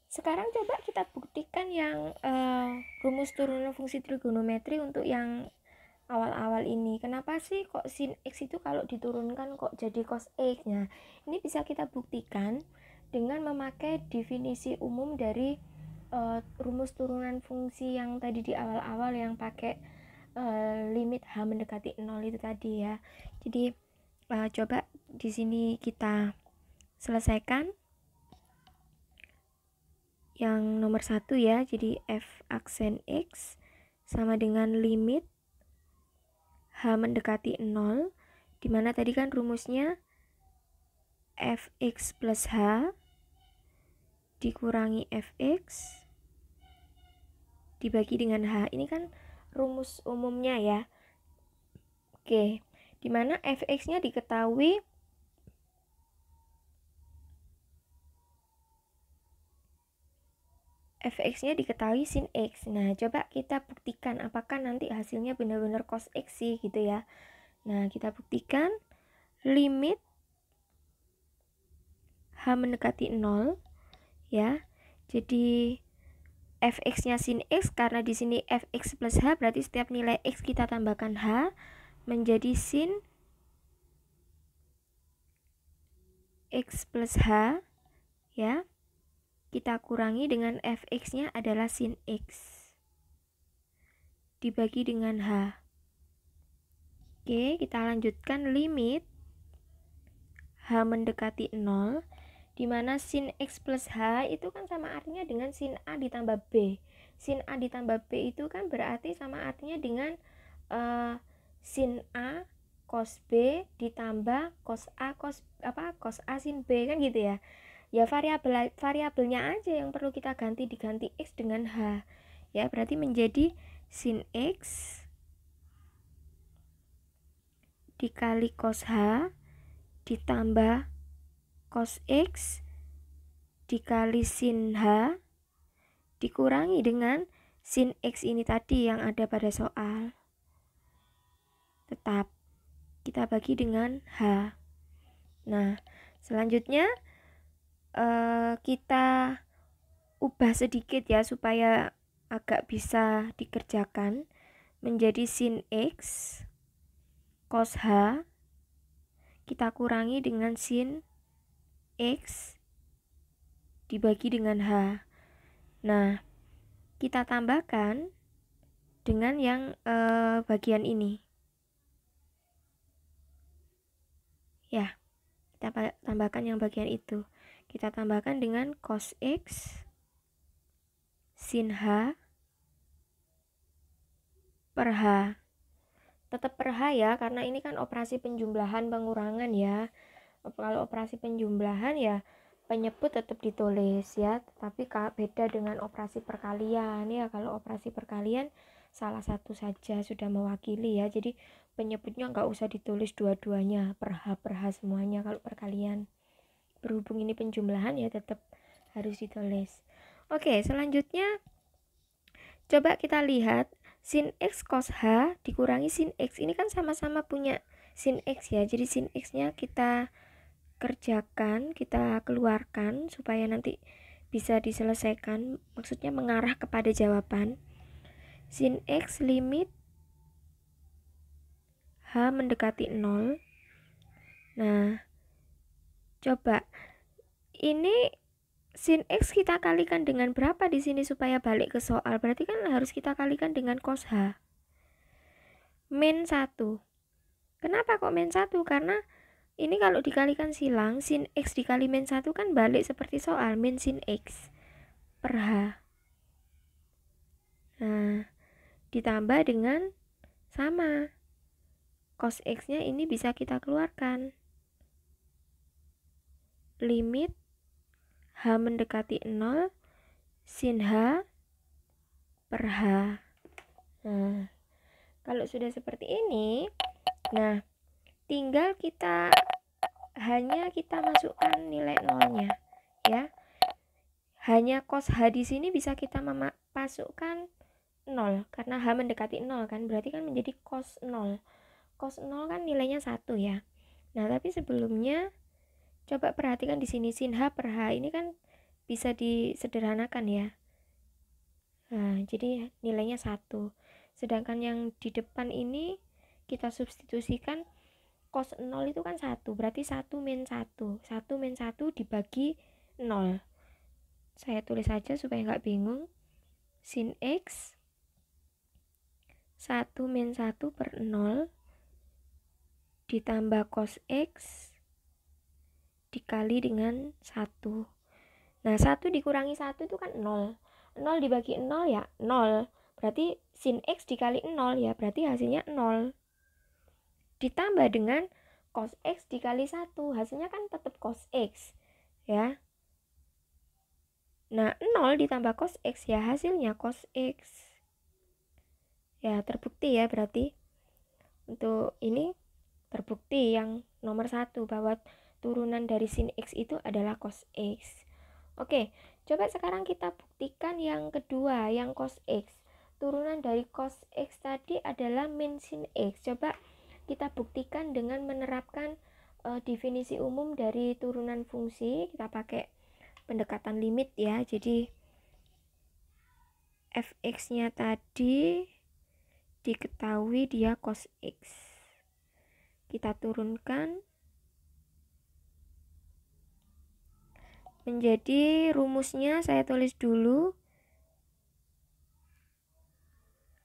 sekarang coba kita buktikan yang rumus turunan fungsi trigonometri untuk yang awal-awal ini. Kenapa sih kok sin x itu kalau diturunkan kok jadi cos x? Nah, ini bisa kita buktikan dengan memakai definisi umum dari rumus turunan fungsi yang tadi di awal-awal yang pakai limit h mendekati 0 itu tadi ya. Jadi coba di sini kita selesaikan yang nomor 1 ya. Jadi f aksen x sama dengan limit h mendekati 0, dimana tadi kan rumusnya fx plus h dikurangi fx dibagi dengan h. Ini kan rumus umumnya ya. Oke, dimana fx-nya diketahui sin x. Nah, coba kita buktikan apakah nanti hasilnya benar-benar cos x sih gitu ya. Nah, kita buktikan limit h mendekati 0 ya. Jadi fx-nya sin x, karena di sini fx plus h berarti setiap nilai x kita tambahkan h menjadi sin x plus h ya. Kita kurangi dengan fx-nya adalah sin x dibagi dengan h. Oke, kita lanjutkan limit h mendekati 0, dimana sin x plus h itu kan sama artinya dengan sin a ditambah b. Sin a ditambah b itu kan berarti sama artinya dengan sin a cos b ditambah cos a sin b kan gitu ya. Ya variabelnya aja yang perlu kita diganti x dengan h ya, berarti menjadi sin X dikali cos H ditambah cos X dikali sin H dikurangi dengan sin X ini tadi yang ada pada soal. Tetap kita bagi dengan H. Nah, selanjutnya kita ubah sedikit ya supaya agak bisa dikerjakan menjadi sin X cos H kita kurangi dengan sin X dibagi dengan H. Nah, kita tambahkan dengan yang bagian ini. Ya, kita tambahkan yang bagian itu. Kita tambahkan dengan cos X sin H per H. Tetap per H ya, karena ini kan operasi penjumlahan pengurangan ya. Kalau operasi penjumlahan ya penyebut tetap ditulis ya, tapi beda dengan operasi perkalian ya. Kalau operasi perkalian salah satu saja sudah mewakili ya, jadi penyebutnya nggak usah ditulis dua-duanya, per H semuanya. Kalau perkalian, berhubung ini penjumlahan ya tetap harus ditulis. Oke, selanjutnya coba kita lihat sin X cos H dikurangi sin X. Ini kan sama-sama punya sin X ya, jadi sin X nya kita kerjakan, kita keluarkan supaya nanti bisa diselesaikan, maksudnya mengarah kepada jawaban. Sin X limit H mendekati 0. Nah, coba ini sin X kita kalikan dengan berapa di sini supaya balik ke soal? Berarti kan harus kita kalikan dengan cos H. Min 1. Kenapa kok min 1? Karena ini kalau dikalikan silang, sin X dikali min 1 kan balik seperti soal, min sin X per H. Nah, ditambah dengan sama cos X nya ini bisa kita keluarkan. Limit H mendekati 0 sin H per H. Nah, kalau sudah seperti ini, nah tinggal kita masukkan nilai nolnya ya. Hanya cos H di sini bisa kita masukkan 0 karena H mendekati 0 kan, berarti kan menjadi cos 0. Cos 0 kan nilainya 1 ya. Nah, tapi sebelumnya coba perhatikan di sini sin H per H ini kan bisa disederhanakan ya. Nah, jadi nilainya 1. Sedangkan yang di depan ini kita substitusikan cos 0 itu kan 1, berarti 1 min 1. 1 min 1 dibagi 0. Saya tulis saja supaya nggak bingung. Sin X 1 min 1 per 0 ditambah cos X dikali dengan 1. Nah, 1 dikurangi 1 itu kan 0. 0 dibagi 0 ya 0. Berarti sin X dikali 0 ya, berarti hasilnya 0. Ditambah dengan cos X dikali 1, hasilnya kan tetap cos X ya. Nah, 0 ditambah cos X ya hasilnya cos X. Ya, terbukti ya berarti. Untuk ini terbukti yang nomor 1 bahwa turunan dari sin X itu adalah cos X. Oke, coba sekarang kita buktikan yang kedua, yang cos X. Turunan dari cos X tadi adalah min sin X. Coba kita buktikan dengan menerapkan definisi umum dari turunan fungsi. Kita pakai pendekatan limit ya. Jadi fx-nya tadi diketahui dia cos X. Kita turunkan menjadi rumusnya, saya tulis dulu.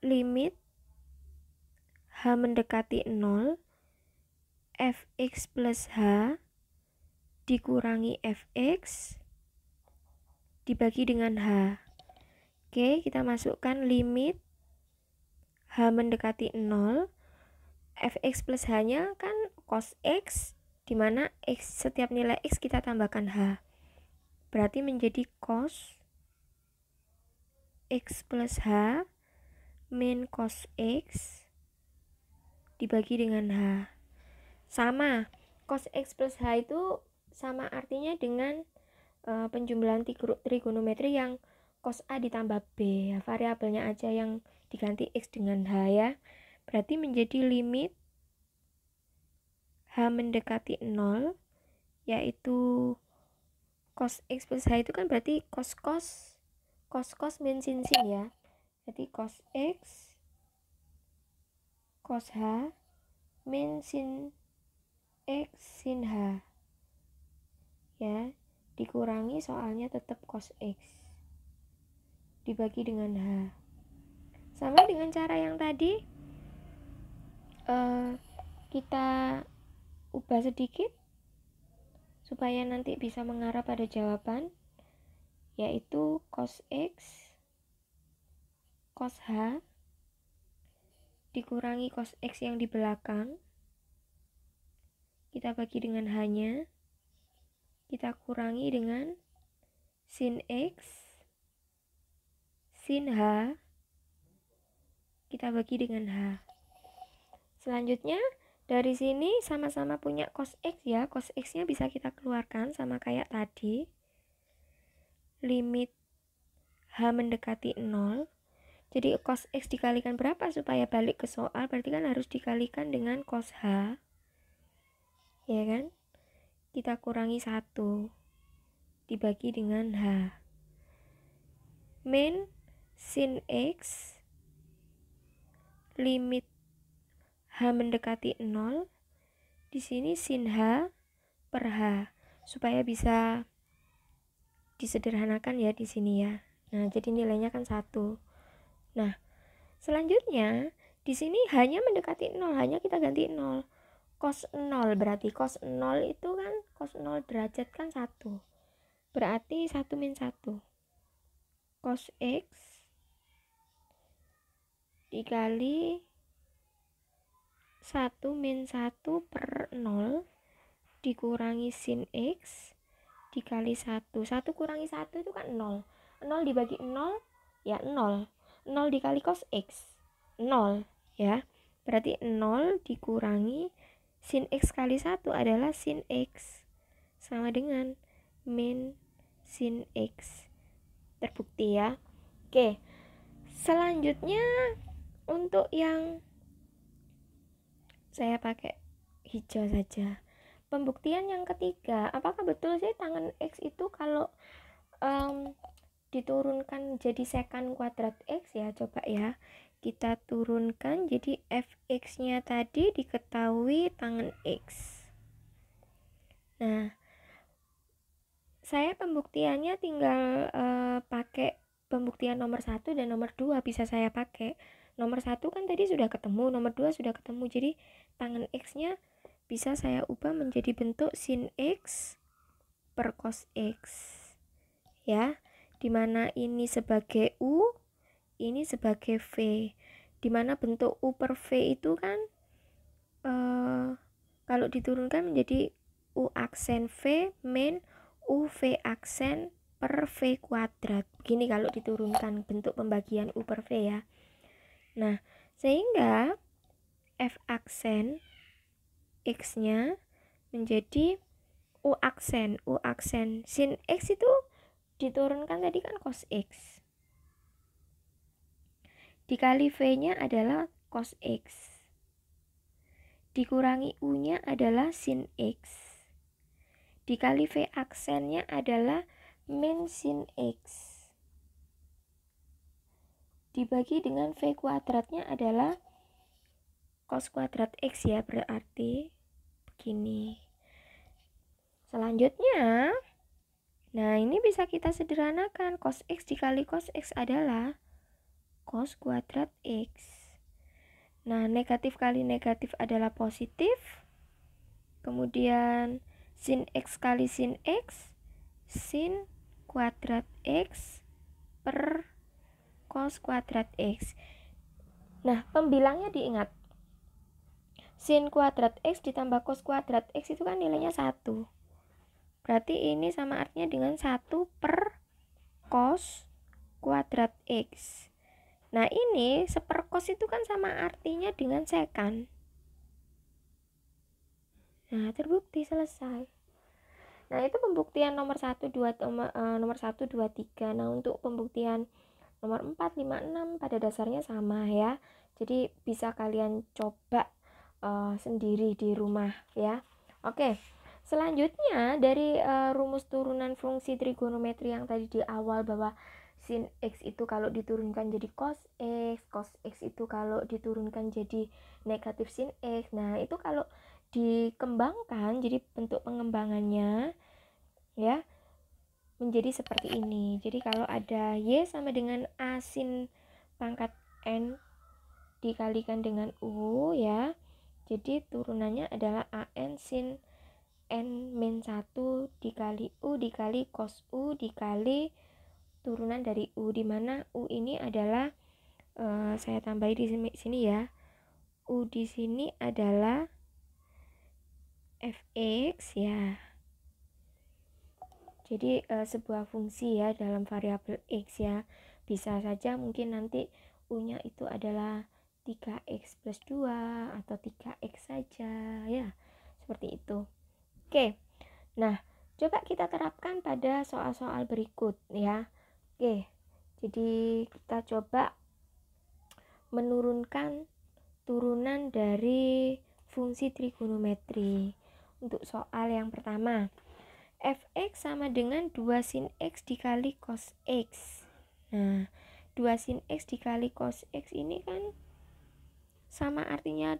Limit H mendekati 0 fx plus H dikurangi fx dibagi dengan H. Oke, kita masukkan limit H mendekati 0 fx plus H nya kan cos X, dimana X, setiap nilai X kita tambahkan H, berarti menjadi cos X plus H min cos X dibagi dengan H. Sama, cos X plus H itu sama artinya dengan penjumlahan trigonometri yang cos A ditambah B. Ya, variabelnya aja yang diganti X dengan H ya. Berarti menjadi limit H mendekati 0, yaitu cos X plus H itu kan berarti cos min sin ya. Jadi cos X cos H min sin X sin H. Ya, dikurangi soalnya tetap cos X dibagi dengan H. Sama dengan cara yang tadi, kita ubah sedikit supaya nanti bisa mengarah pada jawaban, yaitu cos X cos H dikurangi cos X yang di belakang, kita bagi dengan H-nya, kita kurangi dengan sin X sin H, kita bagi dengan H. Selanjutnya dari sini sama-sama punya cos X ya, cos X-nya bisa kita keluarkan sama kayak tadi. Limit H mendekati 0. Jadi cos X dikalikan berapa supaya balik ke soal? Berarti kan harus dikalikan dengan cos H. Ya kan? Kita kurangi 1 dibagi dengan H. Min sin X limit H mendekati 0. Di sini sin H per H supaya bisa disederhanakan ya di sini ya. Nah, jadi nilainya kan 1. Nah, selanjutnya di sini hanya mendekati 0, hanya kita ganti 0. Cos 0 berarti cos 0 itu kan cos 0 derajat kan 1. Berarti 1 min 1. Cos X dikali 1 min 1 per 0 dikurangi sin X dikali 1. 1 kurangi 1 itu kan 0. 0 dibagi 0 ya 0. 0 dikali cos X 0 ya. Berarti 0 dikurangi sin X kali 1 adalah sin X sama dengan min sin X. Terbukti ya. Oke. Selanjutnya untuk yang saya pakai hijau saja. Pembuktian yang ketiga, apakah betul sih tangan X itu kalau diturunkan jadi sekan kuadrat X ya? Coba ya, kita turunkan jadi fx-nya tadi diketahui tangan X. Nah, saya pembuktiannya tinggal pakai pembuktian nomor 1 dan nomor 2 bisa saya pakai. Nomor 1 kan tadi sudah ketemu, nomor 2 sudah ketemu. Jadi tangan X-nya bisa saya ubah menjadi bentuk sin X per cos X. Ya, dimana ini sebagai U, ini sebagai V. Dimana bentuk U per V itu kan kalau diturunkan menjadi U aksen V min UV aksen per V kuadrat. Begini kalau diturunkan bentuk pembagian U per V ya. Nah, sehingga F aksen X-nya menjadi U aksen sin X itu diturunkan tadi kan cos X. Dikali V-nya adalah cos X. Dikurangi U-nya adalah sin X. Dikali V aksennya adalah min sin X. Dibagi dengan V kuadratnya adalah cos kuadrat X ya, berarti begini. Selanjutnya, nah ini bisa kita sederhanakan. Cos X dikali cos X adalah cos kuadrat X. Nah, negatif kali negatif adalah positif. Kemudian sin X kali sin X, sin kuadrat X per cos kuadrat X. Nah, pembilangnya diingat. Sin kuadrat X ditambah cos kuadrat X itu kan nilainya 1. Berarti ini sama artinya dengan 1 per cos kuadrat X. Nah ini seperkos itu kan sama artinya dengan sekan. Nah terbukti, selesai. Nah itu pembuktian nomor 1, 2, nomor 1, 2, 3. Nah untuk pembuktian nomor 4, 5, 6 pada dasarnya sama ya. Jadi bisa kalian coba sendiri di rumah ya. Oke, selanjutnya dari rumus turunan fungsi trigonometri yang tadi di awal, bahwa sin X itu kalau diturunkan jadi cos X itu kalau diturunkan jadi negatif sin X. Nah itu kalau dikembangkan, jadi bentuk pengembangannya ya menjadi seperti ini. Jadi kalau ada Y sama dengan A sin pangkat N dikalikan dengan U ya, jadi turunannya adalah AN sin N min 1 dikali U dikali cos U dikali turunan dari U, dimana U ini adalah saya tambahi di sini ya, U di sini adalah fx ya. Jadi sebuah fungsi ya dalam variabel x ya. Bisa saja mungkin nanti U-nya itu adalah 3x plus 2 atau 3x saja ya. Seperti itu. Oke. Nah, coba kita terapkan pada soal-soal berikut ya. Oke. Jadi kita coba menurunkan turunan dari fungsi trigonometri. Untuk soal yang pertama, fx sama dengan 2 sin x dikali cos x. Nah, 2 sin x dikali cos x ini kan sama artinya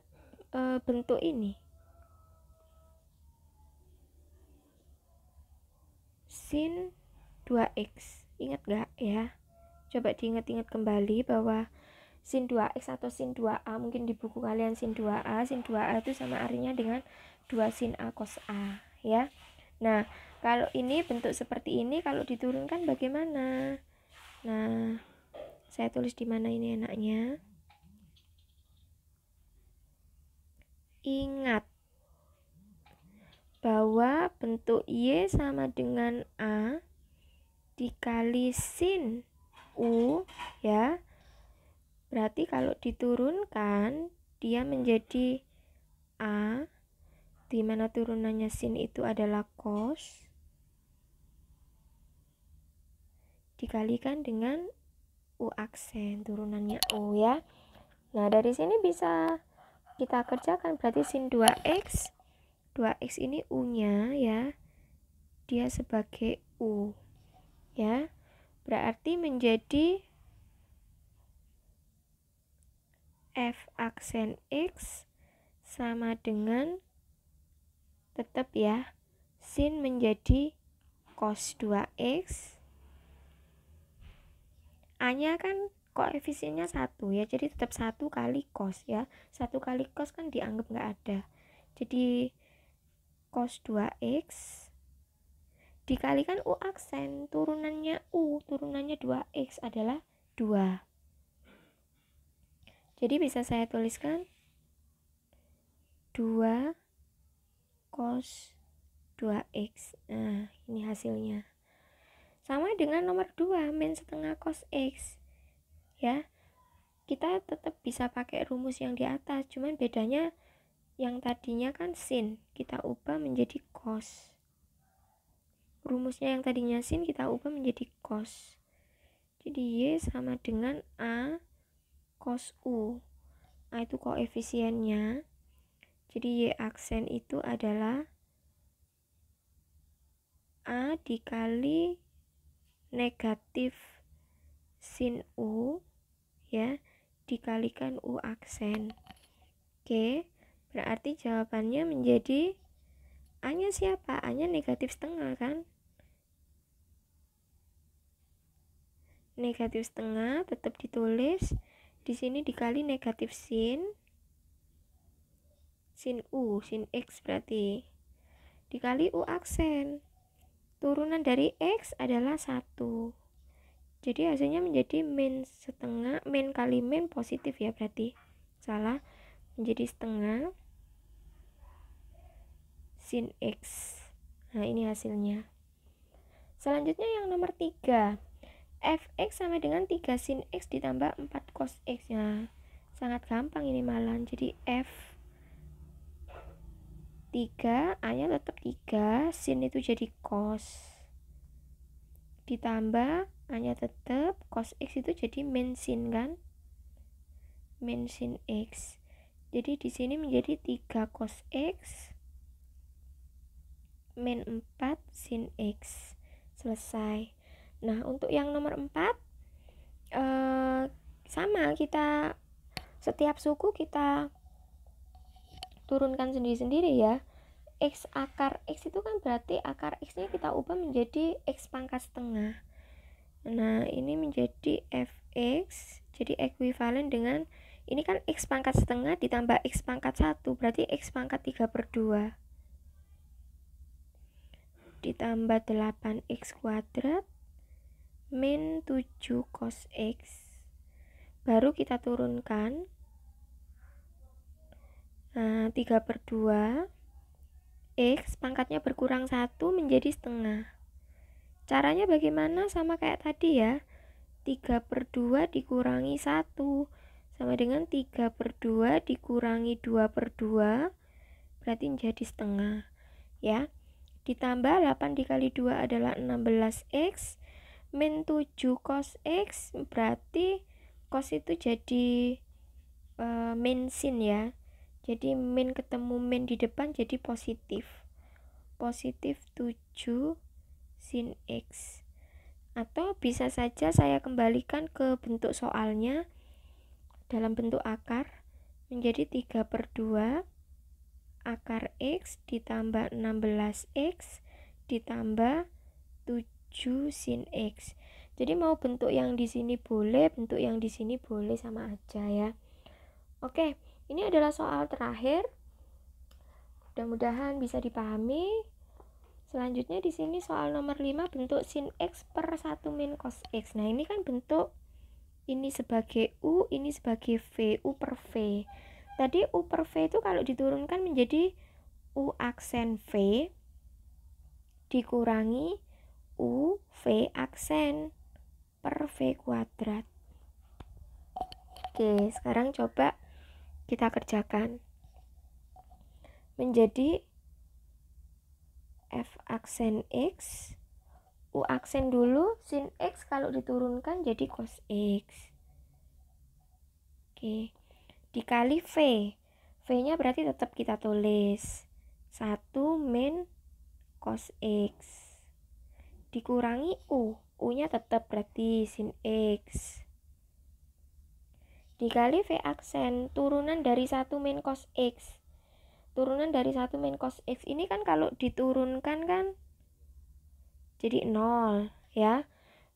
bentuk ini. Sin 2x. Ingat gak ya? Coba diingat-ingat kembali bahwa sin 2x atau sin 2a, mungkin di buku kalian sin 2a. Sin 2a itu sama artinya dengan 2 sin a cos a ya. Nah, kalau ini bentuk seperti ini kalau diturunkan bagaimana? Nah, saya tulis di mana ini enaknya? Ingat bahwa bentuk Y sama dengan A dikali sin U ya. Berarti kalau diturunkan dia menjadi A, di mana turunannya sin itu adalah cos, dikalikan dengan U aksen, turunannya U ya. Nah, dari sini bisa kita kerjakan, berarti sin 2x ini U-nya ya, dia sebagai U ya, berarti menjadi f aksen x sama dengan, tetap ya, sin menjadi cos 2x, A-nya kan koefisiennya 1 ya, jadi tetap 1 kali cos ya. 1 kali cos kan dianggap nggak ada. Jadi cos 2x dikalikan U aksen, turunannya U, turunannya 2x adalah 2. Jadi bisa saya tuliskan 2 cos 2x. Nah, ini hasilnya. Sama dengan nomor 2, min setengah cos x. Ya, kita tetap bisa pakai rumus yang di atas, cuman bedanya yang tadinya kan sin, kita ubah menjadi cos. Rumusnya yang tadinya sin kita ubah menjadi cos. Jadi Y sama dengan A cos U. A itu koefisiennya. Jadi Y aksen itu adalah A dikali negatif sin U ya, dikalikan U aksen. Oke, berarti jawabannya menjadi A-nya siapa? A-nya negatif setengah kan? Negatif setengah tetap ditulis. Di sini dikali negatif sin U, sin X berarti. Dikali U aksen. Turunan dari X adalah 1. Jadi hasilnya menjadi min setengah, min kali min positif ya berarti. Salah, menjadi setengah sin X. Nah ini hasilnya. Selanjutnya yang nomor 3. fx sama dengan 3 sin x ditambah 4 cos x. Nah, sangat gampang ini malah. Jadi f 3, A nya tetap 3, sin itu jadi cos, ditambah A nya tetap cos x itu jadi min sin kan, min sin x. Jadi di sini menjadi 3 cos x min 4 sin x. Selesai. Nah, untuk yang nomor 4 sama, kita setiap suku kita turunkan sendiri-sendiri ya. X akar x itu kan berarti akar x nya kita ubah menjadi x pangkat setengah. Nah, ini menjadi fx, jadi ekuivalen dengan ini kan x pangkat setengah ditambah x pangkat 1, berarti x pangkat 3/2 ditambah 8x kuadrat min 7 cos x. Baru kita turunkan. Nah, 3/2 x pangkatnya berkurang 1 menjadi setengah. Caranya bagaimana? Sama kayak tadi ya. 3/2 dikurangi 1 sama dengan 3/2 dikurangi 2/2, berarti menjadi setengah ya. Ditambah 8 dikali 2 adalah 16x min 7 cos x, berarti cos itu jadi min sin ya. Jadi min ketemu min di depan jadi positif. Positif 7 sin x. Atau bisa saja saya kembalikan ke bentuk soalnya dalam bentuk akar menjadi 3/2 akar x ditambah 16x ditambah 7 sin x. Jadi mau bentuk yang di sini boleh, bentuk yang di sini boleh, sama aja ya. Oke, ini adalah soal terakhir. Mudah-mudahan bisa dipahami. Selanjutnya di sini soal nomor 5, bentuk sin x per 1 min cos x. Nah, ini kan bentuk ini sebagai u, ini sebagai v, u per v. Tadi u per v itu kalau diturunkan menjadi u aksen v dikurangi u v aksen per v kuadrat. Oke, sekarang coba kita kerjakan. Menjadi f aksen x, u aksen dulu, sin x kalau diturunkan jadi cos x. Oke, dikali v. V-nya berarti tetap kita tulis 1 min cos x. Dikurangi u. U-nya tetap berarti sin x. Dikali v aksen, turunan dari 1 min cos x. Turunan dari 1 min cos x ini kan kalau diturunkan kan jadi 0 ya.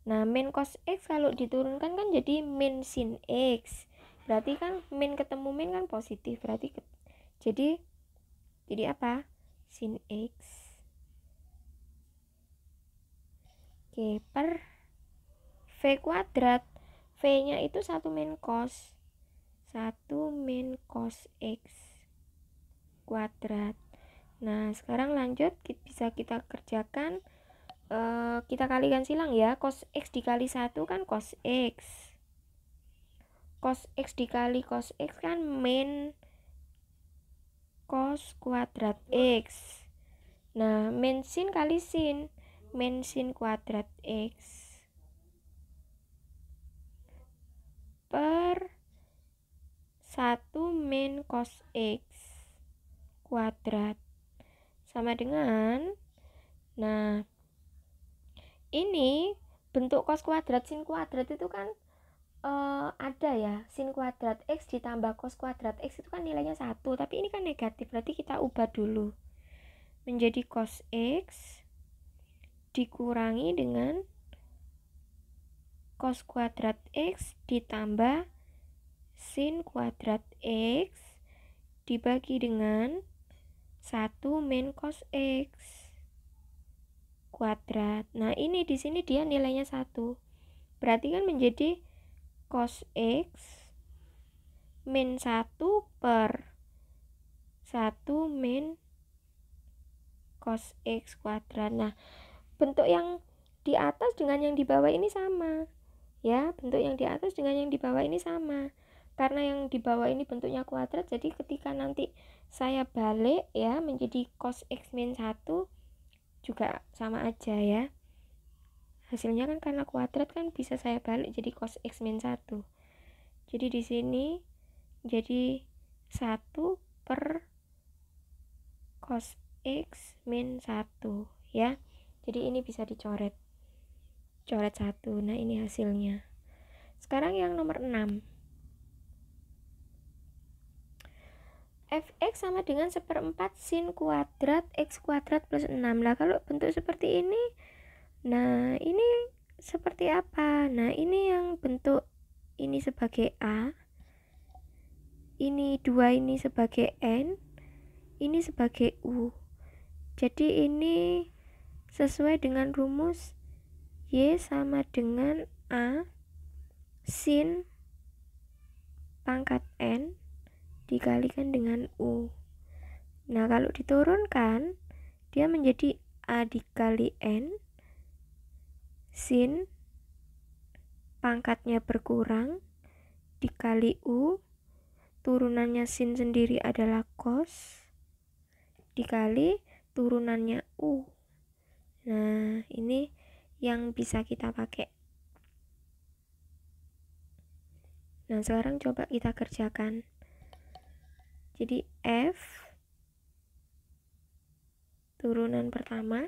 Nah, min cos x kalau diturunkan kan jadi min sin x. Berarti kan min ketemu min kan positif. Berarti jadi apa? Sin x. Oke, per v kuadrat. V-nya itu 1 min cos. 1 min cos x kuadrat. Nah, sekarang lanjut bisa kita kerjakan. Kita kalikan silang ya. Cos x dikali 1 kan cos x. Cos x dikali cos x kan min cos kuadrat x. Nah, min sin kali sin, min sin kuadrat x per 1 min cos x kuadrat sama dengan, nah ini bentuk cos kuadrat sin kuadrat itu kan ada ya, sin kuadrat x ditambah cos kuadrat x itu kan nilainya 1, tapi ini kan negatif, berarti kita ubah dulu menjadi cos x dikurangi dengan cos kuadrat x ditambah sin kuadrat x dibagi dengan 1 min cos x kuadrat. Nah, ini di sini dia nilainya 1. Berarti kan menjadi cos x min 1 per 1 min cos x kuadrat. Nah, bentuk yang di atas dengan yang di bawah ini sama. Ya, bentuk yang di atas dengan yang di bawah ini sama. Karena yang di bawah ini bentuknya kuadrat, jadi ketika nanti saya balik ya menjadi cos X min 1 juga sama aja ya. Hasilnya kan karena kuadrat kan bisa saya balik jadi cos X min 1. Jadi di sini jadi 1 per cos X min 1 ya. Jadi ini bisa dicoret. Coret 1. Nah, ini hasilnya. Sekarang yang nomor 6. Fx sama dengan 1/4 sin kuadrat X kuadrat plus 6. Nah, kalau bentuk seperti ini, nah ini seperti apa? Nah, ini yang bentuk ini sebagai A, ini 2 ini sebagai N, ini sebagai U. Jadi ini sesuai dengan rumus Y sama dengan A sin pangkat N dikalikan dengan U. Nah, kalau diturunkan dia menjadi A dikali N sin pangkatnya berkurang dikali U, turunannya sin sendiri adalah cos dikali turunannya U. Nah, ini yang bisa kita pakai. Nah, sekarang coba kita kerjakan. Jadi F turunan pertama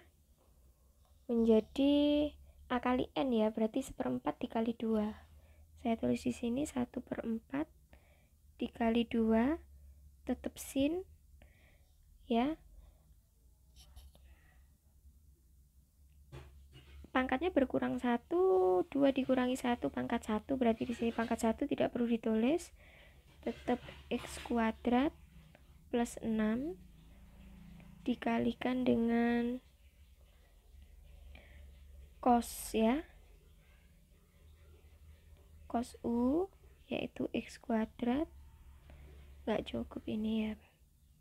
menjadi A kali N ya, berarti 1/4 dikali 2. Saya tulis di sini 1/4 dikali 2 tetap sin ya. Pangkatnya berkurang 1, 2 dikurangi 1 pangkat 1, berarti di sini pangkat 1 tidak perlu ditulis. Tetap X kuadrat plus 6 dikalikan dengan cos ya, cos U yaitu X kuadrat, nggak cukup ini ya,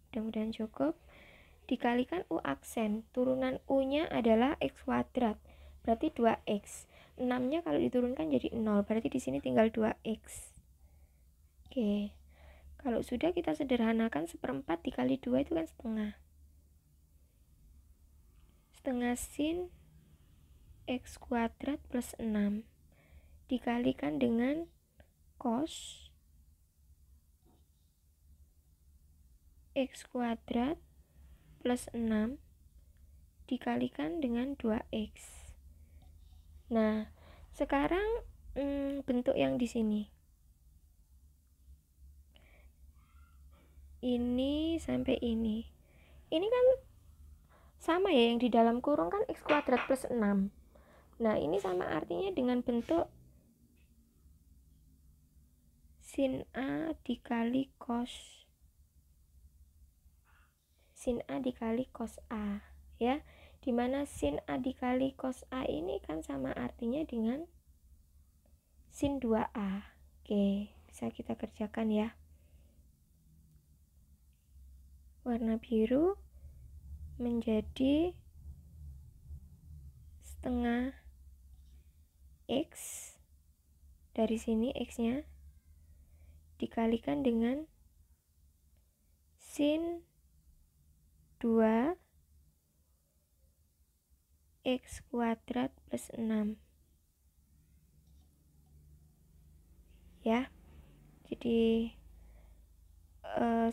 mudah-mudahan cukup, dikalikan U aksen, turunan U nya adalah X kuadrat berarti 2X, 6 nya kalau diturunkan jadi 0, berarti di sini tinggal 2X. Oke, kalau sudah kita sederhanakan 1/4 dikali 2 itu kan setengah sin X kuadrat plus 6 dikalikan dengan cos X kuadrat plus 6 dikalikan dengan 2X. Nah, sekarang bentuk yang di sini. Ini sampai ini. Ini kan sama ya, yang di dalam kurung kan X kuadrat plus 6. Nah, ini sama artinya dengan bentuk sin A dikali cos A ya, dimana sin A dikali cos A ini kan sama artinya dengan sin 2A. Oke, bisa kita kerjakan ya. Warna biru menjadi setengah X, dari sini X nya dikalikan dengan sin 2 X kuadrat plus 6 ya. Jadi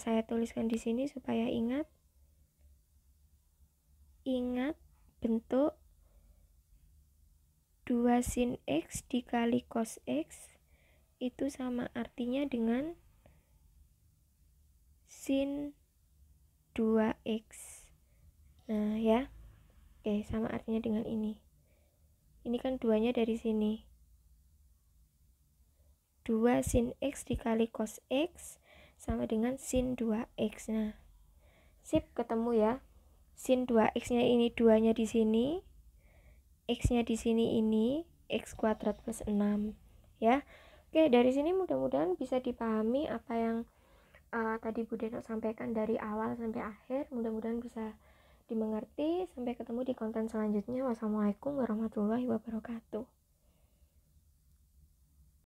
saya tuliskan di sini supaya ingat bentuk 2 sin X dikali cos X itu sama artinya dengan sin 2X. Nah ya, oke, sama artinya dengan ini kan 2 nya dari sini, 2 sin X dikali cos X sama dengan sin 2X. Nah, sip, ketemu ya. Sin 2X nya ini 2 nya di sini, X nya di sini, ini X kuadrat plus 6 ya. Oke, dari sini mudah-mudahan bisa dipahami apa yang tadi Bu Deno sampaikan dari awal sampai akhir. Mudah-mudahan bisa dimengerti. Sampai ketemu di konten selanjutnya. Wassalamualaikum warahmatullahi wabarakatuh.